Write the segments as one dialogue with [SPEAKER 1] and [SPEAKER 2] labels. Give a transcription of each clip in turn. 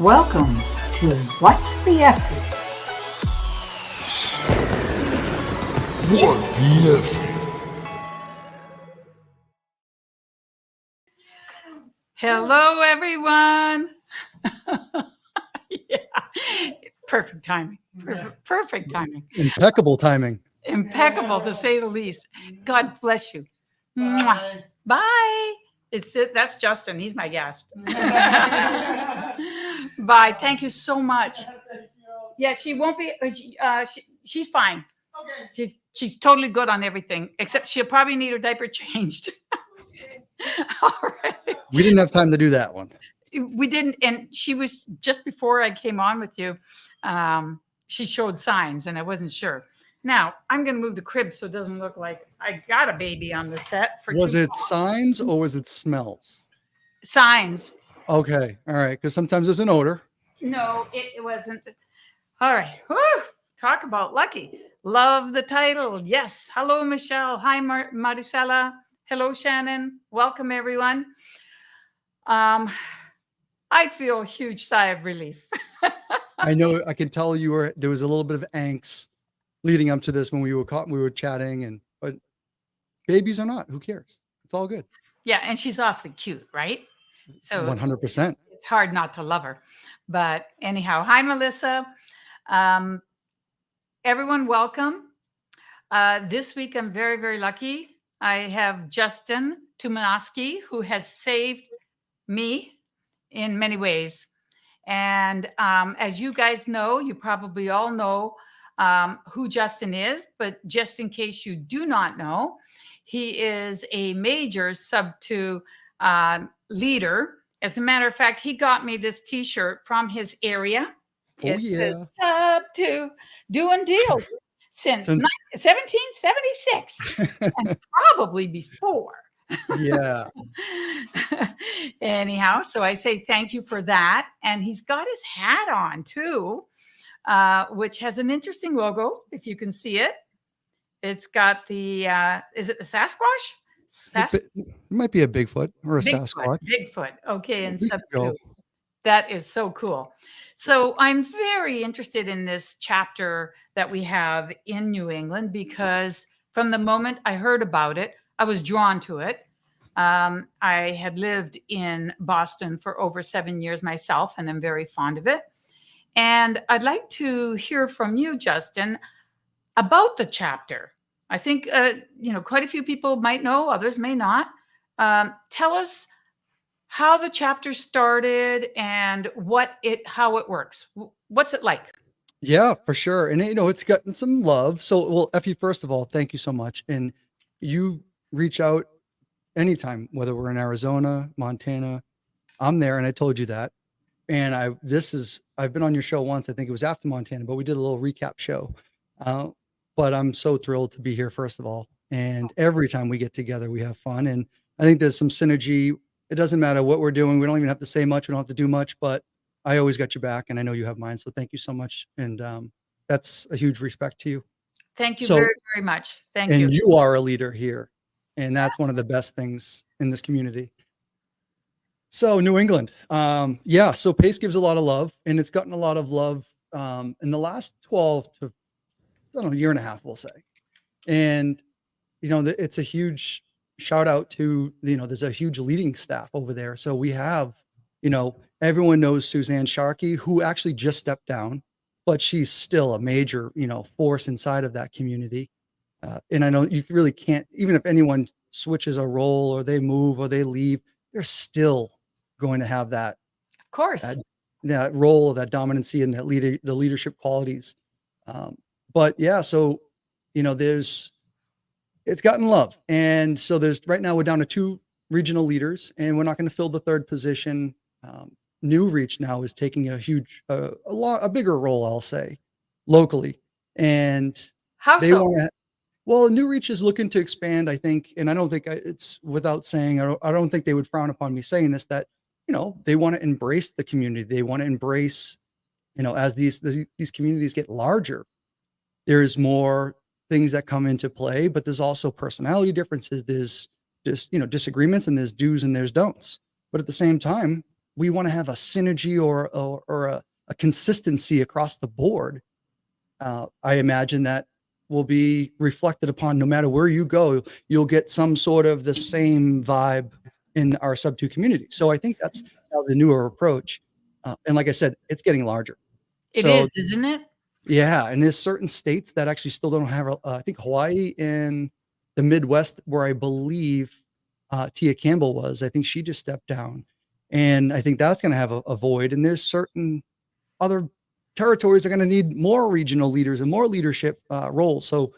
[SPEAKER 1] Welcome to What's the Effort?
[SPEAKER 2] What the F?
[SPEAKER 3] Hello, everyone. Yeah. Perfect timing. Perfect timing.
[SPEAKER 4] Impeccable timing.
[SPEAKER 3] Impeccable, to say the least. God bless you. Mwah. Bye. That's Justin. He's my guest. Bye. Thank you so much. Yeah, she won't be. She's fine. Okay. She's totally good on everything, except she'll probably need her diaper changed. All right.
[SPEAKER 4] We didn't have time to do that one.
[SPEAKER 3] We didn't, and she was just before I came on with you. She showed signs, and I wasn't sure. Now I'm going to move the crib so it doesn't look like I got a baby on the set.
[SPEAKER 4] Was it signs or was it smells?
[SPEAKER 3] Signs?
[SPEAKER 4] Okay, all right. Because sometimes there's an odor.
[SPEAKER 3] No, it wasn't. All right. Whew. Talk about lucky. Love the title. Yes. Hello, Michelle. Hi, Maricela. Hello, Shannon. Welcome, everyone. I feel a huge sigh of relief.
[SPEAKER 4] I know. I can tell there was a little bit of angst leading up to this when we were chatting, but babies or not, who cares? It's all good.
[SPEAKER 3] Yeah, and she's awfully cute, right? So
[SPEAKER 4] 100%.
[SPEAKER 3] It's hard not to love her. But anyhow, hi, Melissa. Everyone, welcome. This week, I'm very, very lucky. I have Justin Tuminowski, who has saved me in many ways. And as you guys know, you probably all know who Justin is, but just in case you do not know, he is a major SubTo leader. As a matter of fact, he got me this T-shirt from his area.
[SPEAKER 4] Oh, yeah.
[SPEAKER 3] SubTo, doing deals since 1776 and probably before.
[SPEAKER 4] Yeah.
[SPEAKER 3] Anyhow, so I say thank you for that. And he's got his hat on too, which has an interesting logo, if you can see it. It's got the, is it the Sasquatch?
[SPEAKER 4] It might be a Bigfoot or a
[SPEAKER 3] Bigfoot,
[SPEAKER 4] Sasquatch.
[SPEAKER 3] Bigfoot. Okay. And SubTo. That is so cool. So I'm very interested in this chapter that we have in New England because from the moment I heard about it, I was drawn to it. I had lived in Boston for over 7 years myself, and I'm very fond of it. And I'd like to hear from you, Justin, about the chapter. I think, quite a few people might know, others may not. Tell us how the chapter started and how it works. What's it like?
[SPEAKER 4] Yeah, for sure. And, it's gotten some love. So, well, Effie, first of all, thank you so much. And you reach out anytime, whether we're in Arizona, Montana, I'm there. And I told you that. And I've been on your show once. I think it was after Montana, but we did a little recap show. But I'm so thrilled to be here, first of all. And every time we get together, we have fun. And I think there's some synergy. It doesn't matter what we're doing. We don't even have to say much. We don't have to do much, but I always got your back and I know you have mine. So thank you so much. And that's a huge respect to you.
[SPEAKER 3] Thank you very, very much. Thank you.
[SPEAKER 4] And you are a leader here. And that's one of the best things in this community. So New England. So Pace gives a lot of love, and it's gotten a lot of love in the last 12 to, year and a half, we'll say. And, it's a huge shout out to, there's a huge leading staff over there. So we have, everyone knows Suzanne Sharkey, who actually just stepped down, but she's still a major, force inside of that community. And I know you really can't, even if anyone switches a role or they move or they leave, they're still going to have that,
[SPEAKER 3] of course,
[SPEAKER 4] that role, that dominancy and that the leadership qualities. But yeah, so, it's gotten love. And so right now we're down to 2 regional leaders and we're not going to fill the 3rd position. New Reach now is taking a huge, a bigger role, I'll say, locally. And
[SPEAKER 3] how
[SPEAKER 4] they
[SPEAKER 3] so?
[SPEAKER 4] Well, New Reach is looking to expand, I think, and I don't think it's without saying, I don't think they would frown upon me saying this, that, they want to embrace the community. They want to embrace, as these communities get larger, there's more things that come into play, but there's also personality differences. There's just, disagreements, and there's do's and there's don'ts. But at the same time, we want to have a synergy or a consistency across the board. I imagine that will be reflected upon no matter where you go, you'll get some sort of the same vibe in our SubTo community. So I think that's how the newer approach. And like I said, it's getting larger.
[SPEAKER 3] It
[SPEAKER 4] So
[SPEAKER 3] is, isn't it?
[SPEAKER 4] yeah, and there's certain states that actually still don't have. I think Hawaii and the Midwest, where I believe Tia Campbell was. I think she just stepped down, and I think that's going to have a void. And there's certain other territories are going to need more regional leaders and more leadership roles. So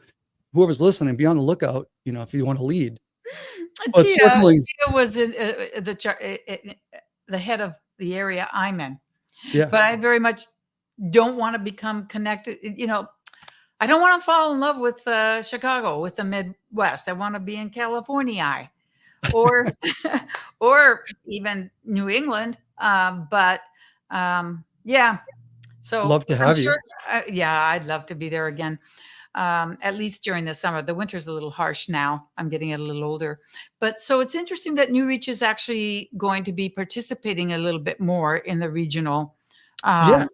[SPEAKER 4] whoever's listening, be on the lookout. If you want to lead. But circling,
[SPEAKER 3] Tia was in the head of the area I'm in,
[SPEAKER 4] yeah,
[SPEAKER 3] but I very much don't want to become connected. I don't want to fall in love with Chicago, with the Midwest. I want to be in California, or or even New England. Yeah. So
[SPEAKER 4] love to
[SPEAKER 3] I'm
[SPEAKER 4] have you.
[SPEAKER 3] sure. Yeah, I'd love to be there again. At least during the summer. The winter's a little harsh now. I'm getting a little older. But so it's interesting that New Reach is actually going to be participating a little bit more in the regional.
[SPEAKER 4] Yeah,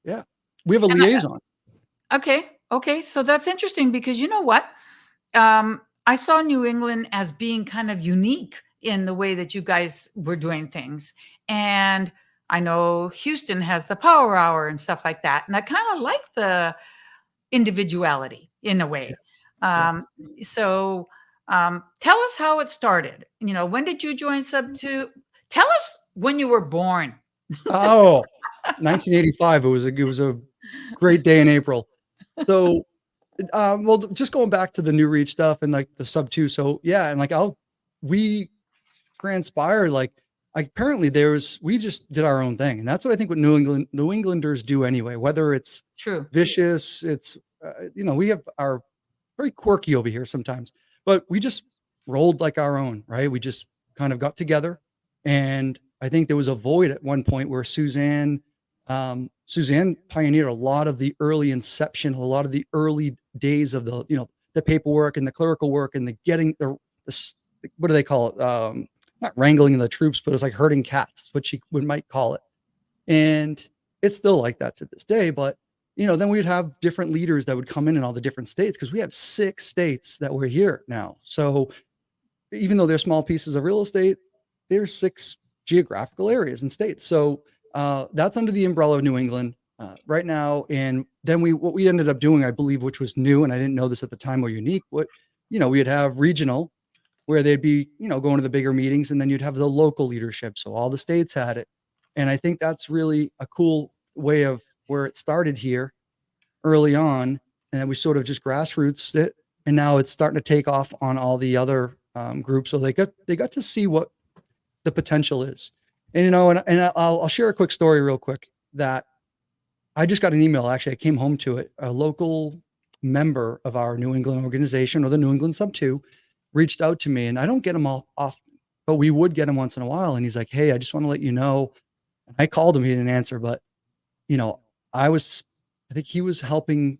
[SPEAKER 4] yeah. We have a liaison.
[SPEAKER 3] Okay. So that's interesting because you know what? I saw New England as being kind of unique in the way that you guys were doing things. And I know Houston has the power hour and stuff like that. And I kind of like the individuality in a way.
[SPEAKER 4] Yeah.
[SPEAKER 3] Tell us how it started. When did you join SubTo? Tell us when you were born.
[SPEAKER 4] Oh, 1985. It was a great day in April. So, well, just going back to the New Reach stuff and like the SubTo. So yeah, and like we transpired like apparently we just did our own thing, and that's what I think what New Englanders do anyway. Whether it's
[SPEAKER 3] True,
[SPEAKER 4] vicious, it's we have our very quirky over here sometimes, but we just rolled like our own, right? We just kind of got together, and I think there was a void at one point where Suzanne pioneered a lot of the early inception, a lot of the early days of the paperwork and the clerical work and the getting the what do they call it? Not wrangling the troops, but it's like herding cats, what she might call it. And it's still like that to this day. But then we'd have different leaders that would come in all the different states because we have 6 states that we're here now. So even though they're small pieces of real estate, there's 6 geographical areas and states. So that's under the umbrella of New England right now. And then what we ended up doing, I believe, which was new, and I didn't know this at the time or unique, we'd have regional where they'd be, going to the bigger meetings, and then you'd have the local leadership. So all the states had it. And I think that's really a cool way of where it started here early on. And then we sort of just grassroots it. And now it's starting to take off on all the other groups. So they got to see what the potential is. And, I'll share a quick story real quick that I just got an email. Actually, I came home to it. A local member of our New England organization, or the New England SubTo, reached out to me, and I don't get them all often, but we would get him once in a while. And he's like, "Hey, I just want to let you know." I called him, he didn't answer, but I think he was helping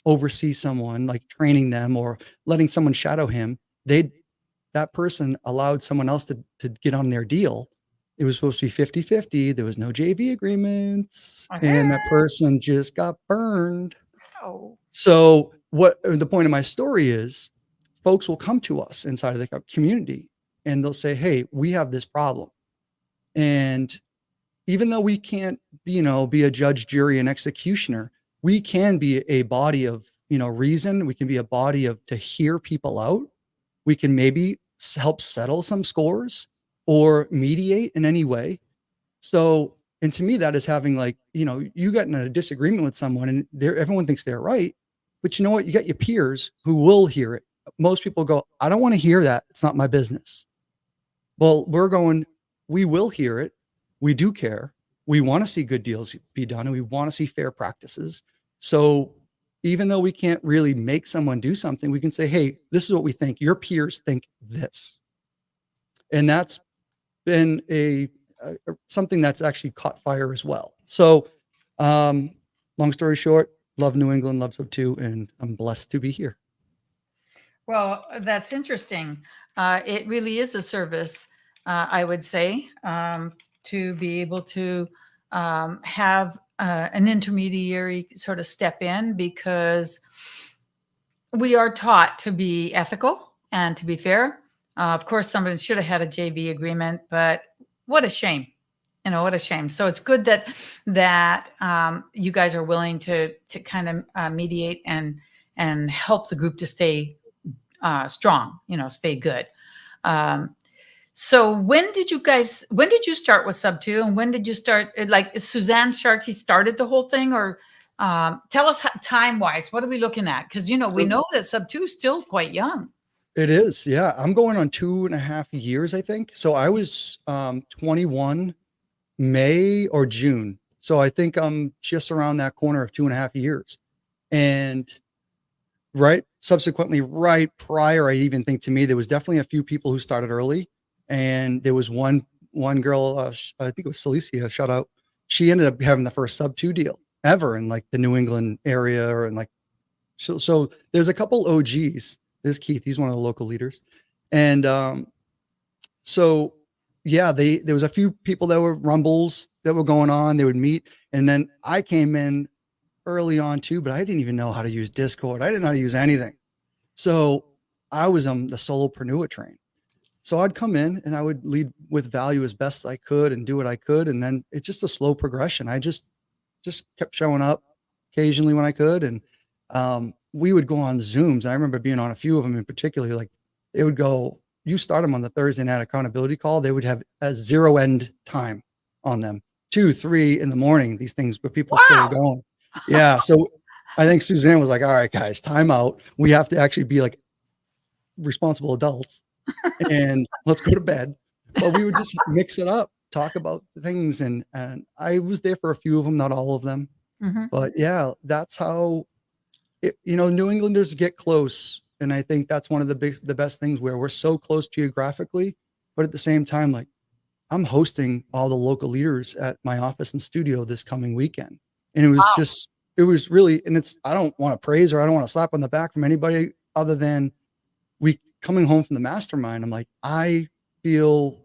[SPEAKER 4] oversee someone, like training them or letting someone shadow him. That person allowed someone else to get on their deal. It was supposed to be 50-50. There was no JV agreements, and that person just got burned.
[SPEAKER 3] Oh.
[SPEAKER 4] So what the point of my story is, folks will come to us inside of the community and they'll say, "Hey, we have this problem." And even though we can't, be a judge, jury, and executioner, we can be a body of, reason. We can be a body to hear people out. We can maybe help settle some scores or mediate in any way. So, and to me, that is having you got in a disagreement with someone and everyone thinks they're right, but you know what? You got your peers who will hear it. Most people go, "I don't want to hear that. It's not my business." Well, we're going, we will hear it. We do care. We want to see good deals be done, and we want to see fair practices. So even though we can't really make someone do something, we can say, "Hey, this is what we think. Your peers think this." And that's been something that's actually caught fire as well. So long story short, love New England, love SubTo, and I'm blessed to be here.
[SPEAKER 3] Well, that's interesting. It really is a service, I would say. to be able to have an intermediary sort of step in, because we are taught to be ethical and to be fair. Of course, somebody should have had a JV agreement, but what a shame. What a shame. So it's good that you guys are willing to kind of mediate and help the group to stay strong, stay good. So when did you start with SubTo, and when did you start? Like, Suzanne Sharkey started the whole thing, or tell us time wise, what are we looking at? Because, we know that SubTo is still quite young.
[SPEAKER 4] It is. Yeah. I'm going on 2.5 years, I think. So I was 21 May or June. So I think I'm just around that corner of 2.5 years. And subsequently, right prior, I even think, to me, there was definitely a few people who started early. And there was one girl, I think it was Celicia, shout out. She ended up having the first SubTo deal ever in like the New England area, so there's a couple OGs. There's Keith, he's one of the local leaders. And so yeah, there was a few people that were rumbles that were going on. They would meet. And then I came in early on too, but I didn't even know how to use Discord. I didn't know how to use anything. So I was on the solopreneur train. So I'd come in and I would lead with value as best I could and do what I could. And then it's just a slow progression. I just kept showing up occasionally when I could. And we would go on Zooms. I remember being on a few of them in particular. Like, it would go, you start them on the Thursday night accountability call, they would have a 0 end time on them, 2, 3 in the morning, these things, but people still going. Yeah. So I think Suzanne was like, all right, guys, time out. We have to actually be like responsible adults and let's go to bed. But we would just mix it up, talk about things. And I was there for a few of them, not all of them.
[SPEAKER 3] Mm-hmm.
[SPEAKER 4] But yeah, that's how New Englanders get close. And I think that's one of the best things, where we're so close geographically, but at the same time, like, I'm hosting all the local leaders at my office and studio this coming weekend. And it was it was really, and I don't want to praise, or I don't want to slap on the back from anybody other than coming home from the mastermind. I'm like, I'll feel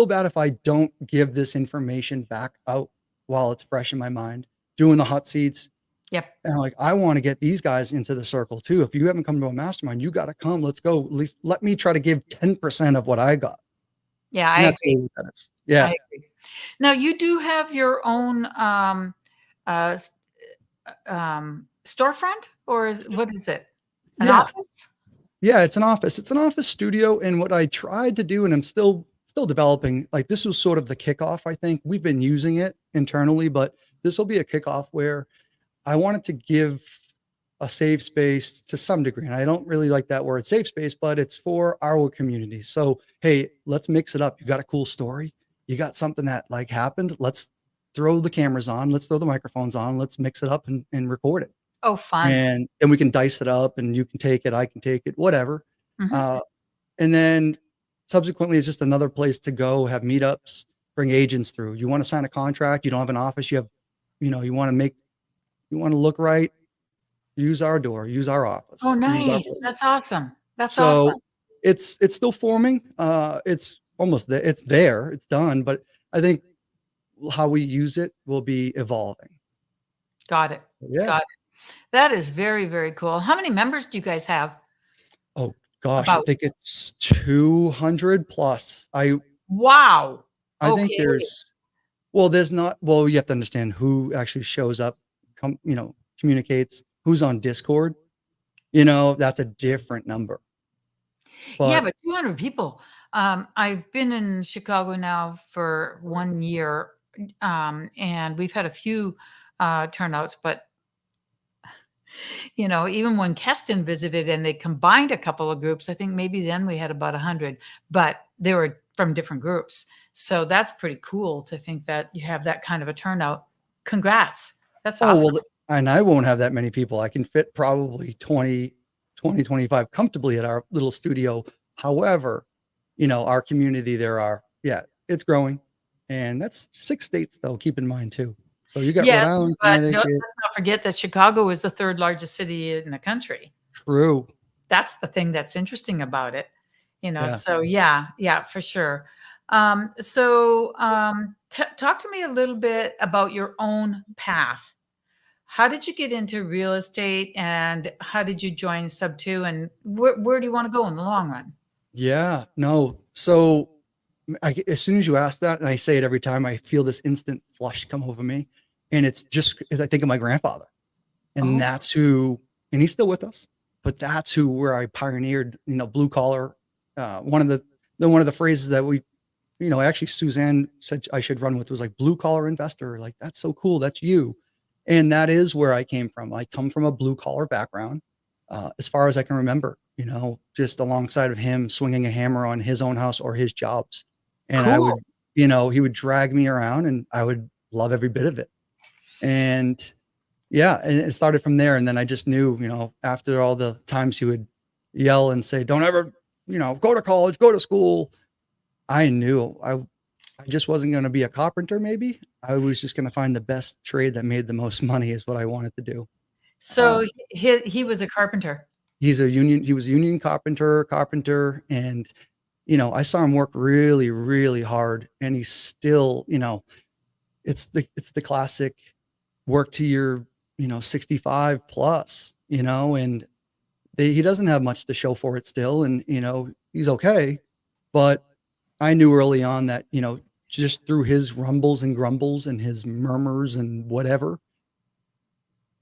[SPEAKER 4] bad if I don't give this information back out while it's fresh in my mind, doing the hot seats.
[SPEAKER 3] Yep.
[SPEAKER 4] And like, I want to get these guys into the circle too. If you haven't come to a mastermind, you got to come. Let's go. At least let me try to give 10% of what I got.
[SPEAKER 3] Yeah, I agree.
[SPEAKER 4] Really what that is. Yeah.
[SPEAKER 3] I agree. Now, you do have your own storefront, or what is it? An office?
[SPEAKER 4] Yeah, it's an office. It's an office studio. And what I tried to do, and I'm still developing, like, this was sort of the kickoff. I think we've been using it internally, but this will be a kickoff where I wanted to give a safe space to some degree. And I don't really like that word safe space, but it's for our community. So, hey, let's mix it up. You got a cool story. You got something that like happened. Let's throw the cameras on. Let's throw the microphones on. Let's mix it up and record it.
[SPEAKER 3] Oh, fun.
[SPEAKER 4] And then we can dice it up, and you can take it. I can take it, whatever.
[SPEAKER 3] Mm-hmm.
[SPEAKER 4] And then subsequently, it's just another place to go, have meetups, bring agents through. You want to sign a contract. You don't have an office. You want to look right. Use our door, use our office.
[SPEAKER 3] Oh, nice. That's awesome. That's awesome.
[SPEAKER 4] It's still forming. It's almost there. It's there. It's done. But I think how we use it will be evolving.
[SPEAKER 3] Got it.
[SPEAKER 4] Yeah.
[SPEAKER 3] Got it. That is very, very cool. How many members do you guys have?
[SPEAKER 4] Oh gosh, I think it's 200 plus.
[SPEAKER 3] Wow.
[SPEAKER 4] I think there's not, you have to understand who actually shows up, communicates, who's on Discord, that's a different number.
[SPEAKER 3] But 200 people. I've been in Chicago now for 1 year, and we've had a few turnouts, but even when Keston visited and they combined a couple of groups, I think maybe then we had about 100, but they were from different groups. So that's pretty cool to think that you have that kind of a turnout. Congrats. That's awesome.
[SPEAKER 4] Well, and I won't have that many people. I can fit probably 20, 25 comfortably at our little studio. However, our community, it's growing, and that's 6 states though. Keep in mind too. So you got Rhode Island,
[SPEAKER 3] but let's not forget that Chicago is the 3rd largest city in the country.
[SPEAKER 4] True.
[SPEAKER 3] That's the thing that's interesting about it, So yeah, for sure. Talk to me a little bit about your own path. How did you get into real estate, and how did you join SubTo, and where do you want to go in the long run?
[SPEAKER 4] Yeah, no. So as soon as you ask that, and I say it every time, I feel this instant flush come over me. And it's just, I think of my grandfather, and
[SPEAKER 3] Oh,
[SPEAKER 4] that's who, and he's still with us, but that's who, where I pioneered, blue collar. One of the phrases that actually Suzanne said I should run with was like blue collar investor. Like, that's so cool. That's you. And that is where I came from. I come from a blue collar background, as far as I can remember, just alongside of him swinging a hammer on his own house or his jobs. And I would,
[SPEAKER 3] cool.
[SPEAKER 4] he would drag me around and I would love every bit of it. And yeah, and it started from there. And then I just knew, after all the times he would yell and say, don't ever, go to college, go to school. I knew I just wasn't going to be a carpenter. Maybe I was just going to find the best trade that made the most money is what I wanted to do.
[SPEAKER 3] So he was a carpenter.
[SPEAKER 4] He was a union carpenter. And, I saw him work really, really hard, and he's still, it's the classic work to your, 65 plus, and he doesn't have much to show for it still. And, he's okay. But I knew early on that, just through his rumbles and grumbles and his murmurs and whatever,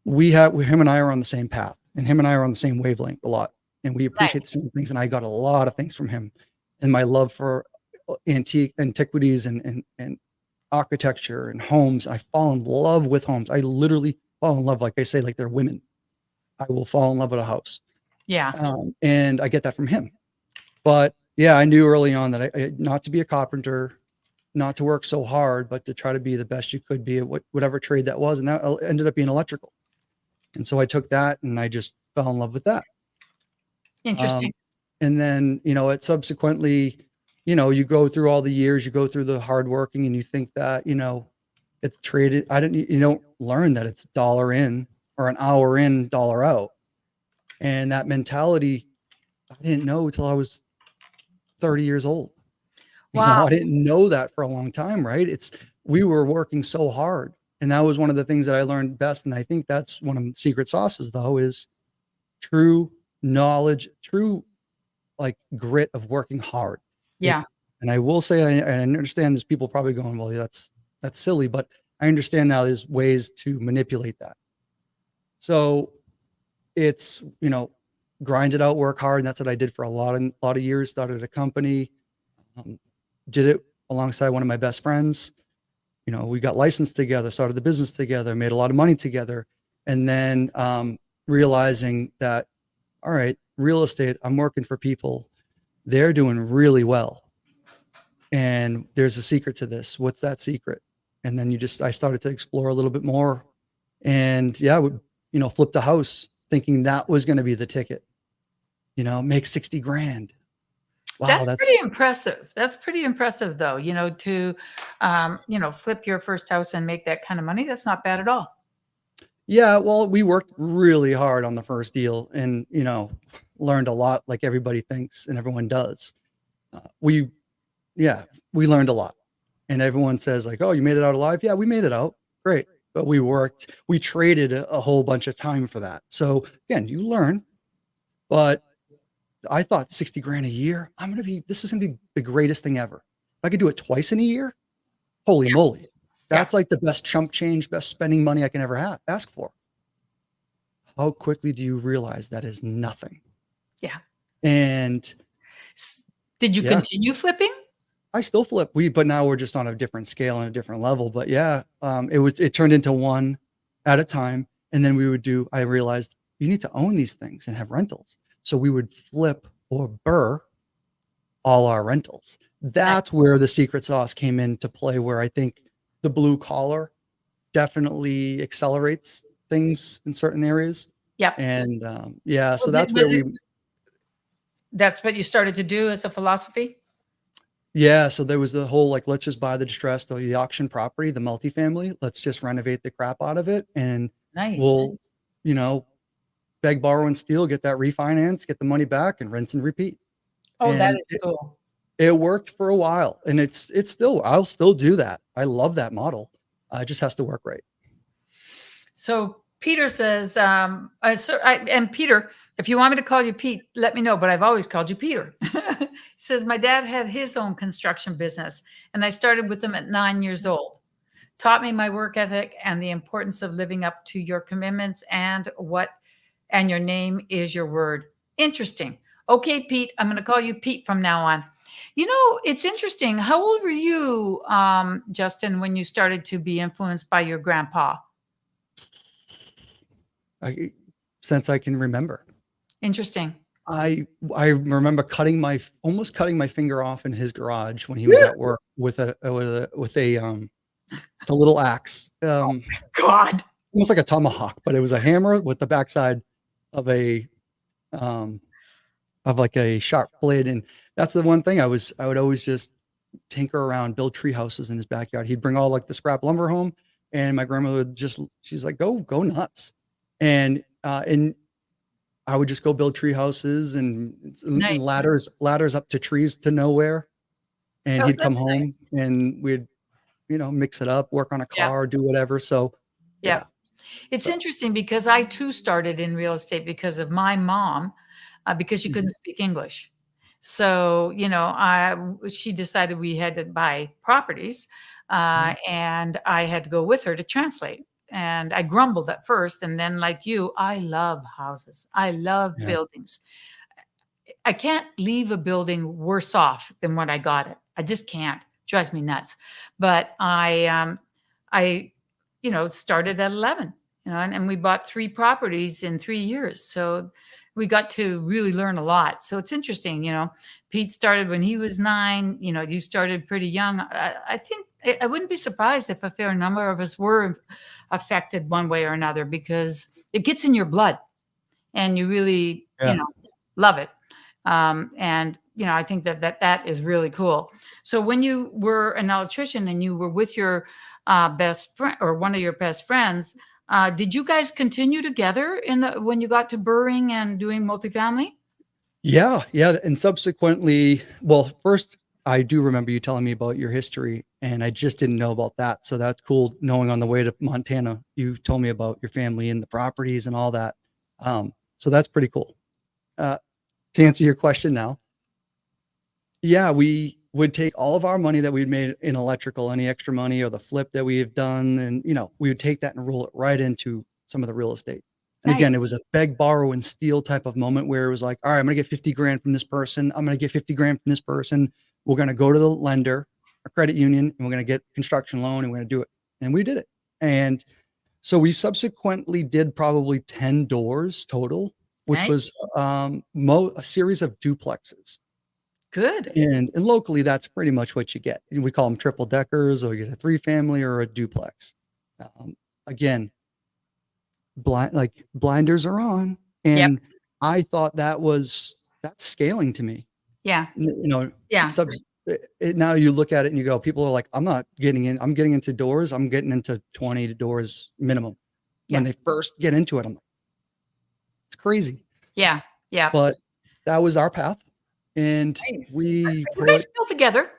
[SPEAKER 4] him and I are on the same path, and him and I are on the same wavelength a lot, and we appreciate the
[SPEAKER 3] Nice.
[SPEAKER 4] same things. And I got a lot of things from him, and my love for antiquities and architecture and homes. I fall in love with homes. I literally fall in love. Like I say, like they're women. I will fall in love with a house.
[SPEAKER 3] Yeah.
[SPEAKER 4] And I get that from him. But yeah, I knew early on that I not to be a carpenter, not to work so hard, but to try to be the best you could be at whatever trade that was. And that ended up being electrical. And so I took that and I just fell in love with that.
[SPEAKER 3] Interesting.
[SPEAKER 4] And then, it subsequently, you go through all the years, you go through the hard working, and you think that, it's traded. You don't learn that it's dollar in or an hour in, dollar out. And that mentality, I didn't know until I was 30 years old.
[SPEAKER 3] Wow.
[SPEAKER 4] I didn't know that for a long time, right? We were working so hard. And that was one of the things that I learned best. And I think that's one of the secret sauces, though, is true knowledge, true like grit of working hard.
[SPEAKER 3] Yeah.
[SPEAKER 4] And I will say, I understand there's people probably going, well, that's silly, but I understand now there's ways to manipulate that. So it's, grind it out, work hard. And that's what I did for a lot of years. Started a company, did it alongside one of my best friends. We got licensed together, started the business together, made a lot of money together. And then realizing that, all right, real estate, I'm working for people. They're doing really well. And there's a secret to this. What's that secret? And then I started to explore a little bit more. And yeah, flipped a house thinking that was going to be the ticket, make 60 grand. Wow.
[SPEAKER 3] That's pretty impressive. That's pretty impressive, though, to, flip your first house and make that kind of money. That's not bad at all.
[SPEAKER 4] Yeah. Well, we worked really hard on the first deal and, learned a lot, like everybody thinks and everyone does. We learned a lot, and everyone says like, oh, you made it out alive. Yeah, we made it out. Great. But we traded a whole bunch of time for that. So again, you learn, but I thought 60 grand a year, this is going to be the greatest thing ever. If I could do it twice in a year, holy moly. That's like the best chump change, best spending money I can ever ask for. How quickly do you realize that is nothing? Yeah. And
[SPEAKER 3] did you continue flipping?
[SPEAKER 4] I still flip. But now we're just on a different scale and a different level. But yeah, it turned into one at a time. And then I realized you need to own these things and have rentals. So we would flip or burr all our rentals. That's where the secret sauce came into play, where I think the blue collar definitely accelerates things in certain areas.
[SPEAKER 3] Yep.
[SPEAKER 4] And so that's
[SPEAKER 3] that's what you started to do as a philosophy?
[SPEAKER 4] Yeah. So there was the whole, like, let's just buy the distressed or the auction property, the multifamily. Let's just renovate the crap out of it. And we'll, beg, borrow, and steal, get that refinance, get the money back, and rinse and repeat.
[SPEAKER 3] Oh, that is cool.
[SPEAKER 4] It worked for a while, and I'll still do that. I love that model. It just has to work right.
[SPEAKER 3] So Peter says, and Peter, if you want me to call you Pete, let me know, but I've always called you Peter. He says, my dad had his own construction business, and I started with him at 9 years old. Taught me my work ethic and the importance of living up to your commitments and your name is your word. Interesting. Okay, Pete, I'm going to call you Pete from now on. You know, it's interesting. How old were you, Justin, when you started to be influenced by your grandpa?
[SPEAKER 4] Since I can remember.
[SPEAKER 3] Interesting.
[SPEAKER 4] I remember almost cutting my finger off in his garage when he was at work with a little axe.
[SPEAKER 3] God.
[SPEAKER 4] Almost like a tomahawk, but it was a hammer with the backside of like a sharp blade. And that's the one thing I would always just tinker around, build tree houses in his backyard. He'd bring all like the scrap lumber home, and my grandmother would she's like, go nuts. And I would just go build tree houses and
[SPEAKER 3] Nice.
[SPEAKER 4] ladders up to trees to nowhere. And
[SPEAKER 3] Oh,
[SPEAKER 4] he'd come
[SPEAKER 3] that's
[SPEAKER 4] home
[SPEAKER 3] nice.
[SPEAKER 4] and we'd, mix it up, work on a
[SPEAKER 3] Yeah.
[SPEAKER 4] car, do whatever. So
[SPEAKER 3] Yeah. It's interesting because I too started in real estate because of my mom, because she couldn't speak English. So, she decided we had to buy properties, and I had to go with her to translate. And I grumbled at first, and then, like you, I love houses. I love
[SPEAKER 4] Yeah.
[SPEAKER 3] buildings. I can't leave a building worse off than when I got it. I just can't. It drives me nuts. But I started at 11, and we bought 3 properties in 3 years. So we got to really learn a lot. So it's interesting, Pete started when he was 9, you started pretty young. I think I wouldn't be surprised if a fair number of us were affected one way or another because it gets in your blood and you really,
[SPEAKER 4] Yeah.
[SPEAKER 3] love it. And I think that is really cool. So when you were an electrician and you were with your best friend or one of your best friends, did you guys continue together when you got to burring and doing multifamily?
[SPEAKER 4] Yeah. And subsequently, well, first I do remember you telling me about your history, and I just didn't know about that. So that's cool knowing on the way to Montana, you told me about your family and the properties and all that. So that's pretty cool. To answer your question now, yeah, we would take all of our money that we'd made in electrical, any extra money or the flip that we have done, and we would take that and roll it right into some of the real estate. And
[SPEAKER 3] Nice.
[SPEAKER 4] again, it was a beg, borrow, and steal type of moment where it was like, all right, I'm gonna get 50 grand from this person. I'm gonna get 50 grand from this person. We're gonna go to the lender, a credit union, and we're gonna get construction loan, and we're gonna do it. And we did it. And so we subsequently did probably 10 doors total, which
[SPEAKER 3] Nice.
[SPEAKER 4] was a series of duplexes.
[SPEAKER 3] Good.
[SPEAKER 4] And locally, that's pretty much what you get. We call them triple deckers, or you get a 3-family or a duplex. Again, blinders are on,
[SPEAKER 3] Yep.
[SPEAKER 4] and I thought that's scaling to me.
[SPEAKER 3] Yeah. Yeah.
[SPEAKER 4] Now you look at it and you go, people are like, I'm not getting in. I'm getting into doors. I'm getting into 20 doors minimum.
[SPEAKER 3] Yeah.
[SPEAKER 4] When they first get into it, I'm like, it's crazy.
[SPEAKER 3] Yeah. Yeah.
[SPEAKER 4] But that was our path. And
[SPEAKER 3] Nice.
[SPEAKER 4] we
[SPEAKER 3] Are you
[SPEAKER 4] put,
[SPEAKER 3] guys still together?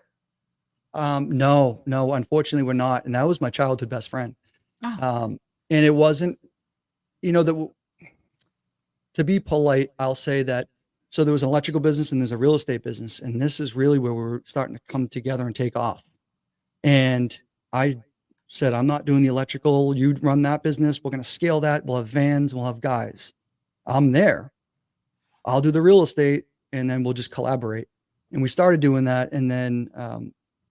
[SPEAKER 4] no, unfortunately we're not. And that was my childhood best friend.
[SPEAKER 3] Oh.
[SPEAKER 4] And it wasn't, to be polite, I'll say that. So there was an electrical business and there's a real estate business. And this is really where we're starting to come together and take off. And I said, I'm not doing the electrical. You run that business. We're going to scale that. We'll have vans. We'll have guys. I'm there. I'll do the real estate, and then we'll just collaborate. And we started doing that. And then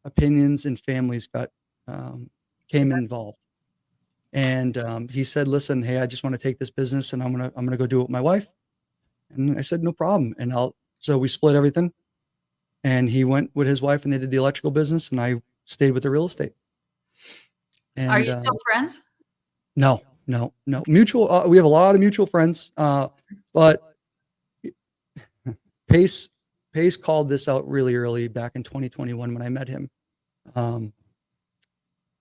[SPEAKER 4] opinions and families came involved. And he said, listen, hey, I just want to take this business and I'm going to go do it with my wife. And I said, no problem. And so we split everything, and he went with his wife and they did the electrical business, and I stayed with the real estate. And
[SPEAKER 3] Are you still friends?
[SPEAKER 4] No. Mutual. We have a lot of mutual friends. But Pace called this out really early back in 2021 when I met him.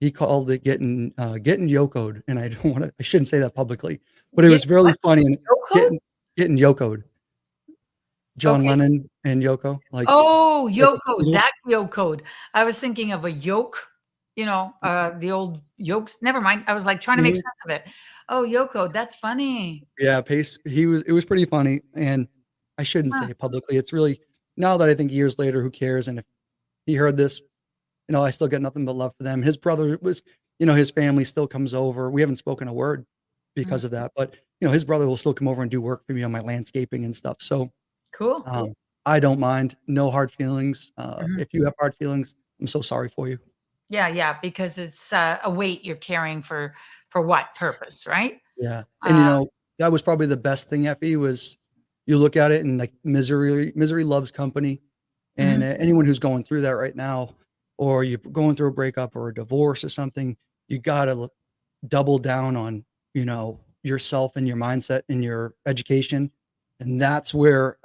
[SPEAKER 4] He called it getting yokoed, and I shouldn't say that publicly, but it was really funny. And getting yokoed. John
[SPEAKER 3] Okay.
[SPEAKER 4] Lennon and Yoko,
[SPEAKER 3] Oh,
[SPEAKER 4] like the
[SPEAKER 3] Yoko,
[SPEAKER 4] Beatles.
[SPEAKER 3] that Yoko. I was thinking of a yoke, the old yokes. Never mind. I was like trying to make
[SPEAKER 4] Mhm.
[SPEAKER 3] sense of it. Oh, Yoko, that's funny.
[SPEAKER 4] Yeah, Pace. It was pretty funny, and I shouldn't
[SPEAKER 3] Huh.
[SPEAKER 4] say it publicly. It's really now that I think years later, who cares? And if he heard this, I still get nothing but love for them. His brother was, his family still comes over. We haven't spoken a word
[SPEAKER 3] Mm,
[SPEAKER 4] because of that, but his brother will still come over and do work for me on my landscaping and stuff. So
[SPEAKER 3] cool.
[SPEAKER 4] I don't mind. No hard feelings.
[SPEAKER 3] Mhm.
[SPEAKER 4] If you have hard feelings, I'm so sorry for you.
[SPEAKER 3] Yeah, yeah, because it's a weight you're carrying for what purpose, right?
[SPEAKER 4] Yeah. And
[SPEAKER 3] Uh,
[SPEAKER 4] that was probably the best thing, Effie, was you look at it and like misery loves company. And
[SPEAKER 3] mhm.
[SPEAKER 4] anyone who's going through that right now, or you're going through a breakup or a divorce or something, you gotta double down on, yourself and your mindset and your education. And that's where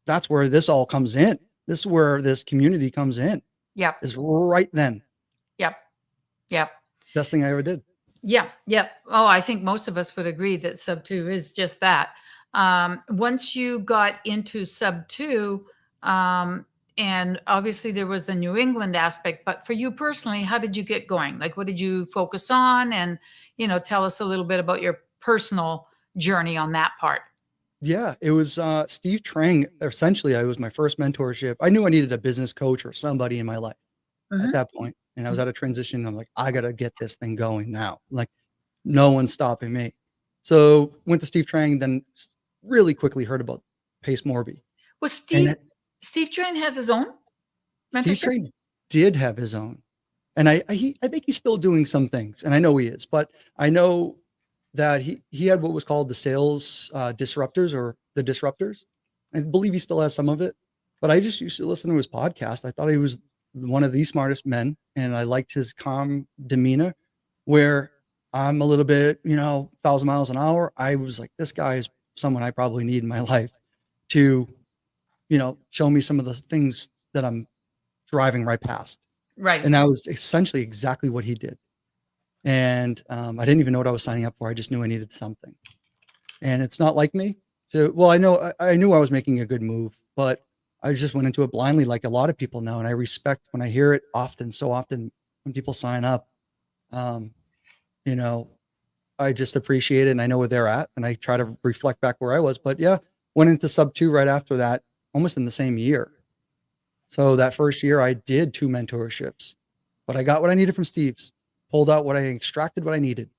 [SPEAKER 4] this all comes in. This is where this community comes in,
[SPEAKER 3] Yep,
[SPEAKER 4] is right then.
[SPEAKER 3] yep, yep.
[SPEAKER 4] Best thing I ever did.
[SPEAKER 3] Yeah, yep. Oh, I think most of us would agree that sub 2 is just that. Once you got into sub 2, um, and obviously there was the New England aspect, but for you personally, how did you get going? Like, what did you focus on? And, tell us a little bit about your personal journey on that part.
[SPEAKER 4] Yeah, it was Steve Trang. Essentially, I was my first mentorship. I knew I needed a business coach or somebody in my life at
[SPEAKER 3] Mhm.
[SPEAKER 4] that point, and I was at a transition. I'm like, I gotta get this thing going now. Like, no one's stopping me. So went to Steve Trang, then really quickly heard about Pace Morby,
[SPEAKER 3] Was
[SPEAKER 4] and
[SPEAKER 3] Steve Train has his own
[SPEAKER 4] Steve
[SPEAKER 3] mentorship?
[SPEAKER 4] Trang did have his own, and I think he's still doing some things, and I know he is, but I know that he had what was called the sales disruptors or the disruptors. I believe he still has some of it, but I just used to listen to his podcast. I thought he was one of the smartest men, and I liked his calm demeanor. Where I'm a little bit, 1,000 miles an hour. I was like, this guy is someone I probably need in my life to, show me some of the things that I'm driving right past.
[SPEAKER 3] Right.
[SPEAKER 4] And that was essentially exactly what he did. And I didn't even know what I was signing up for. I just knew I needed something. And it's not like me. So, well, I knew I was making a good move, but I just went into it blindly, like a lot of people now. And I respect when I hear it often, so often when people sign up. Um, you know, I just appreciate it and I know where they're at and I try to reflect back where I was. But yeah, went into sub 2 right after that, almost in the same year. So that first year I did 2 mentorships, but I got what I needed from Steve's, pulled out what I extracted what I needed,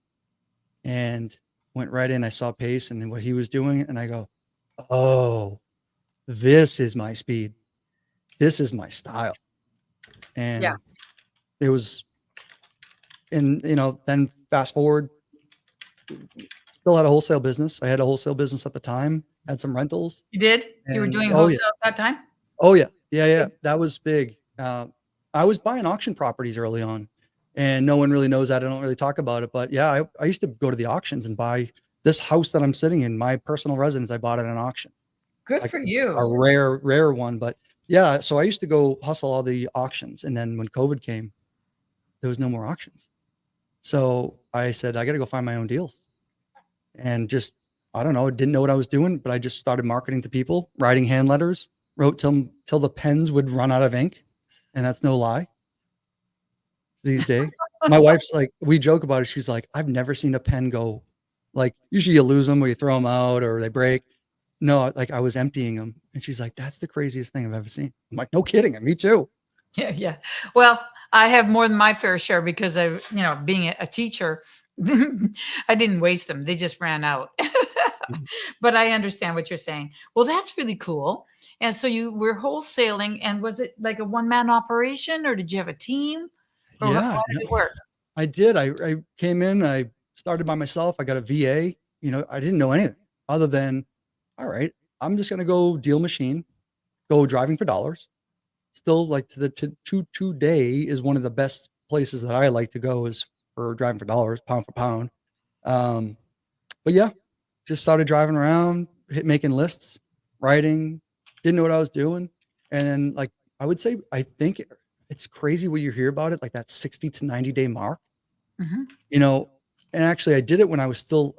[SPEAKER 4] and went right in. I saw Pace and then what he was doing, and I go, "Oh, this is my speed. This is my style."
[SPEAKER 3] Yeah.
[SPEAKER 4] And it was, and then fast forward, still had a wholesale business. I had a wholesale business at the time, had some rentals,
[SPEAKER 3] You did? You were
[SPEAKER 4] and
[SPEAKER 3] doing
[SPEAKER 4] oh yeah,
[SPEAKER 3] wholesale at that time?
[SPEAKER 4] oh yeah, yeah, yeah.
[SPEAKER 3] Is
[SPEAKER 4] That was big. I was buying auction properties early on, and no one really knows that. I don't really talk about it, but yeah, I used to go to the auctions and buy this house that I'm sitting in, my personal residence. I bought at an auction,
[SPEAKER 3] good
[SPEAKER 4] like
[SPEAKER 3] for
[SPEAKER 4] a
[SPEAKER 3] you.
[SPEAKER 4] rare one. But yeah, so I used to go hustle all the auctions, and then when COVID came, there was no more auctions. So I said, I got to go find my own deals, and just I don't know, didn't know what I was doing, but I just started marketing to people, writing hand letters, wrote till the pens would run out of ink, and that's no lie. These days, my wife's like, we joke about it. She's like, I've never seen a pen go, like usually you lose them or you throw them out or they break. No, like I was emptying them, and she's like, that's the craziest thing I've ever seen. I'm like, no kidding, me too.
[SPEAKER 3] Yeah, yeah. Well, I have more than my fair share because being a teacher, I didn't waste them. They just ran out.
[SPEAKER 4] Mhm.
[SPEAKER 3] But I understand what you're saying. Well, that's really cool. And so you were wholesaling, and was it like a one-man operation, or did you have a team? Or
[SPEAKER 4] Yeah,
[SPEAKER 3] how did it work?
[SPEAKER 4] I did. I came in, I started by myself. I got a VA. I didn't know anything other than, all right, I'm just gonna go deal machine, go driving for dollars. Still like to today is one of the best places that I like to go is for driving for dollars, pound for pound. Um, but yeah, just started driving around, making lists, writing, didn't know what I was doing. And then like I would say, I think it's crazy what you hear about it, like that 60 to 90-day mark.
[SPEAKER 3] Mhm.
[SPEAKER 4] You know, and actually I did it when I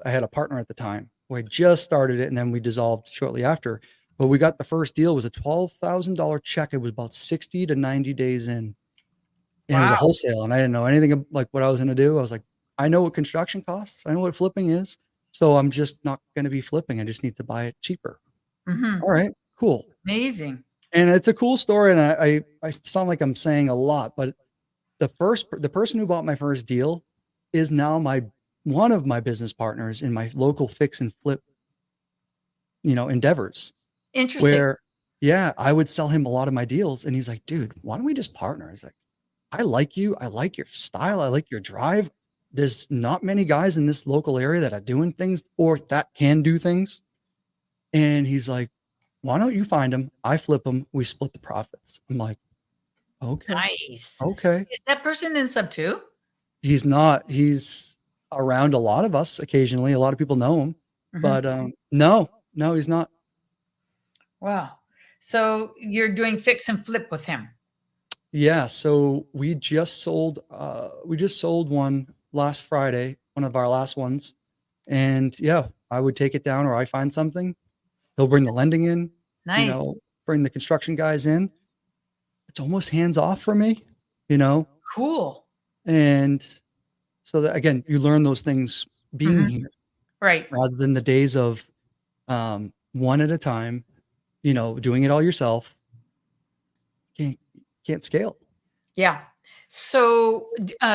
[SPEAKER 4] had a partner at the time who I just started it and then we dissolved shortly after. But we got the first deal was a $12,000 check. It was about 60 to 90 days in. And it was a
[SPEAKER 3] Wow.
[SPEAKER 4] wholesale, and I didn't know anything like what I was going to do. I was like, I know what construction costs. I know what flipping is. So I'm just not going to be flipping. I just need to buy it cheaper.
[SPEAKER 3] Hmm.
[SPEAKER 4] All right, cool.
[SPEAKER 3] Amazing.
[SPEAKER 4] And it's a cool story. And I sound like I'm saying a lot, but the person who bought my first deal is now one of my business partners in my local fix and flip, endeavors
[SPEAKER 3] Interesting.
[SPEAKER 4] where, yeah, I would sell him a lot of my deals. And he's like, dude, why don't we just partner? He's like, I like you. I like your style. I like your drive. There's not many guys in this local area that are doing things or that can do things. And he's like, why don't you find them? I flip them. We split the profits. I'm like, okay,
[SPEAKER 3] Nice.
[SPEAKER 4] okay.
[SPEAKER 3] Is that person in SubTo?
[SPEAKER 4] He's not. He's around a lot of us occasionally. A lot of people know him,
[SPEAKER 3] Mhm.
[SPEAKER 4] but no, he's not.
[SPEAKER 3] Wow. So you're doing fix and flip with him.
[SPEAKER 4] Yeah. So we just sold one last Friday, one of our last ones. And yeah, I would take it down or I find something. He'll bring the lending in,
[SPEAKER 3] Nice.
[SPEAKER 4] bring the construction guys in. It's almost hands off for me, you know?
[SPEAKER 3] Cool.
[SPEAKER 4] And so that again, you learn those things being
[SPEAKER 3] Mhm.
[SPEAKER 4] here
[SPEAKER 3] Right.
[SPEAKER 4] rather than the days of one at a time, doing it all yourself. Can't scale.
[SPEAKER 3] Yeah. So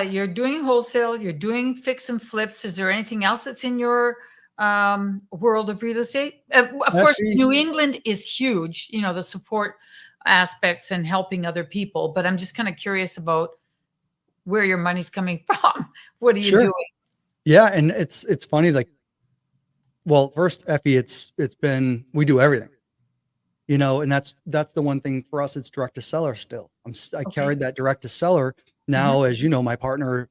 [SPEAKER 3] you're doing wholesale, you're doing fix and flips. Is there anything else that's in your world of real estate? Of course,
[SPEAKER 4] Actually,
[SPEAKER 3] New England is huge, the support aspects and helping other people. But I'm just kind of curious about where your money's coming from. What are you
[SPEAKER 4] sure.
[SPEAKER 3] doing?
[SPEAKER 4] Yeah, and it's funny, like, well, first, Effie, it's been we do everything, and that's the one thing for us. It's direct to seller still. I
[SPEAKER 3] Okay.
[SPEAKER 4] carried that direct to seller.
[SPEAKER 3] Mhm.
[SPEAKER 4] Now, as you know, my partner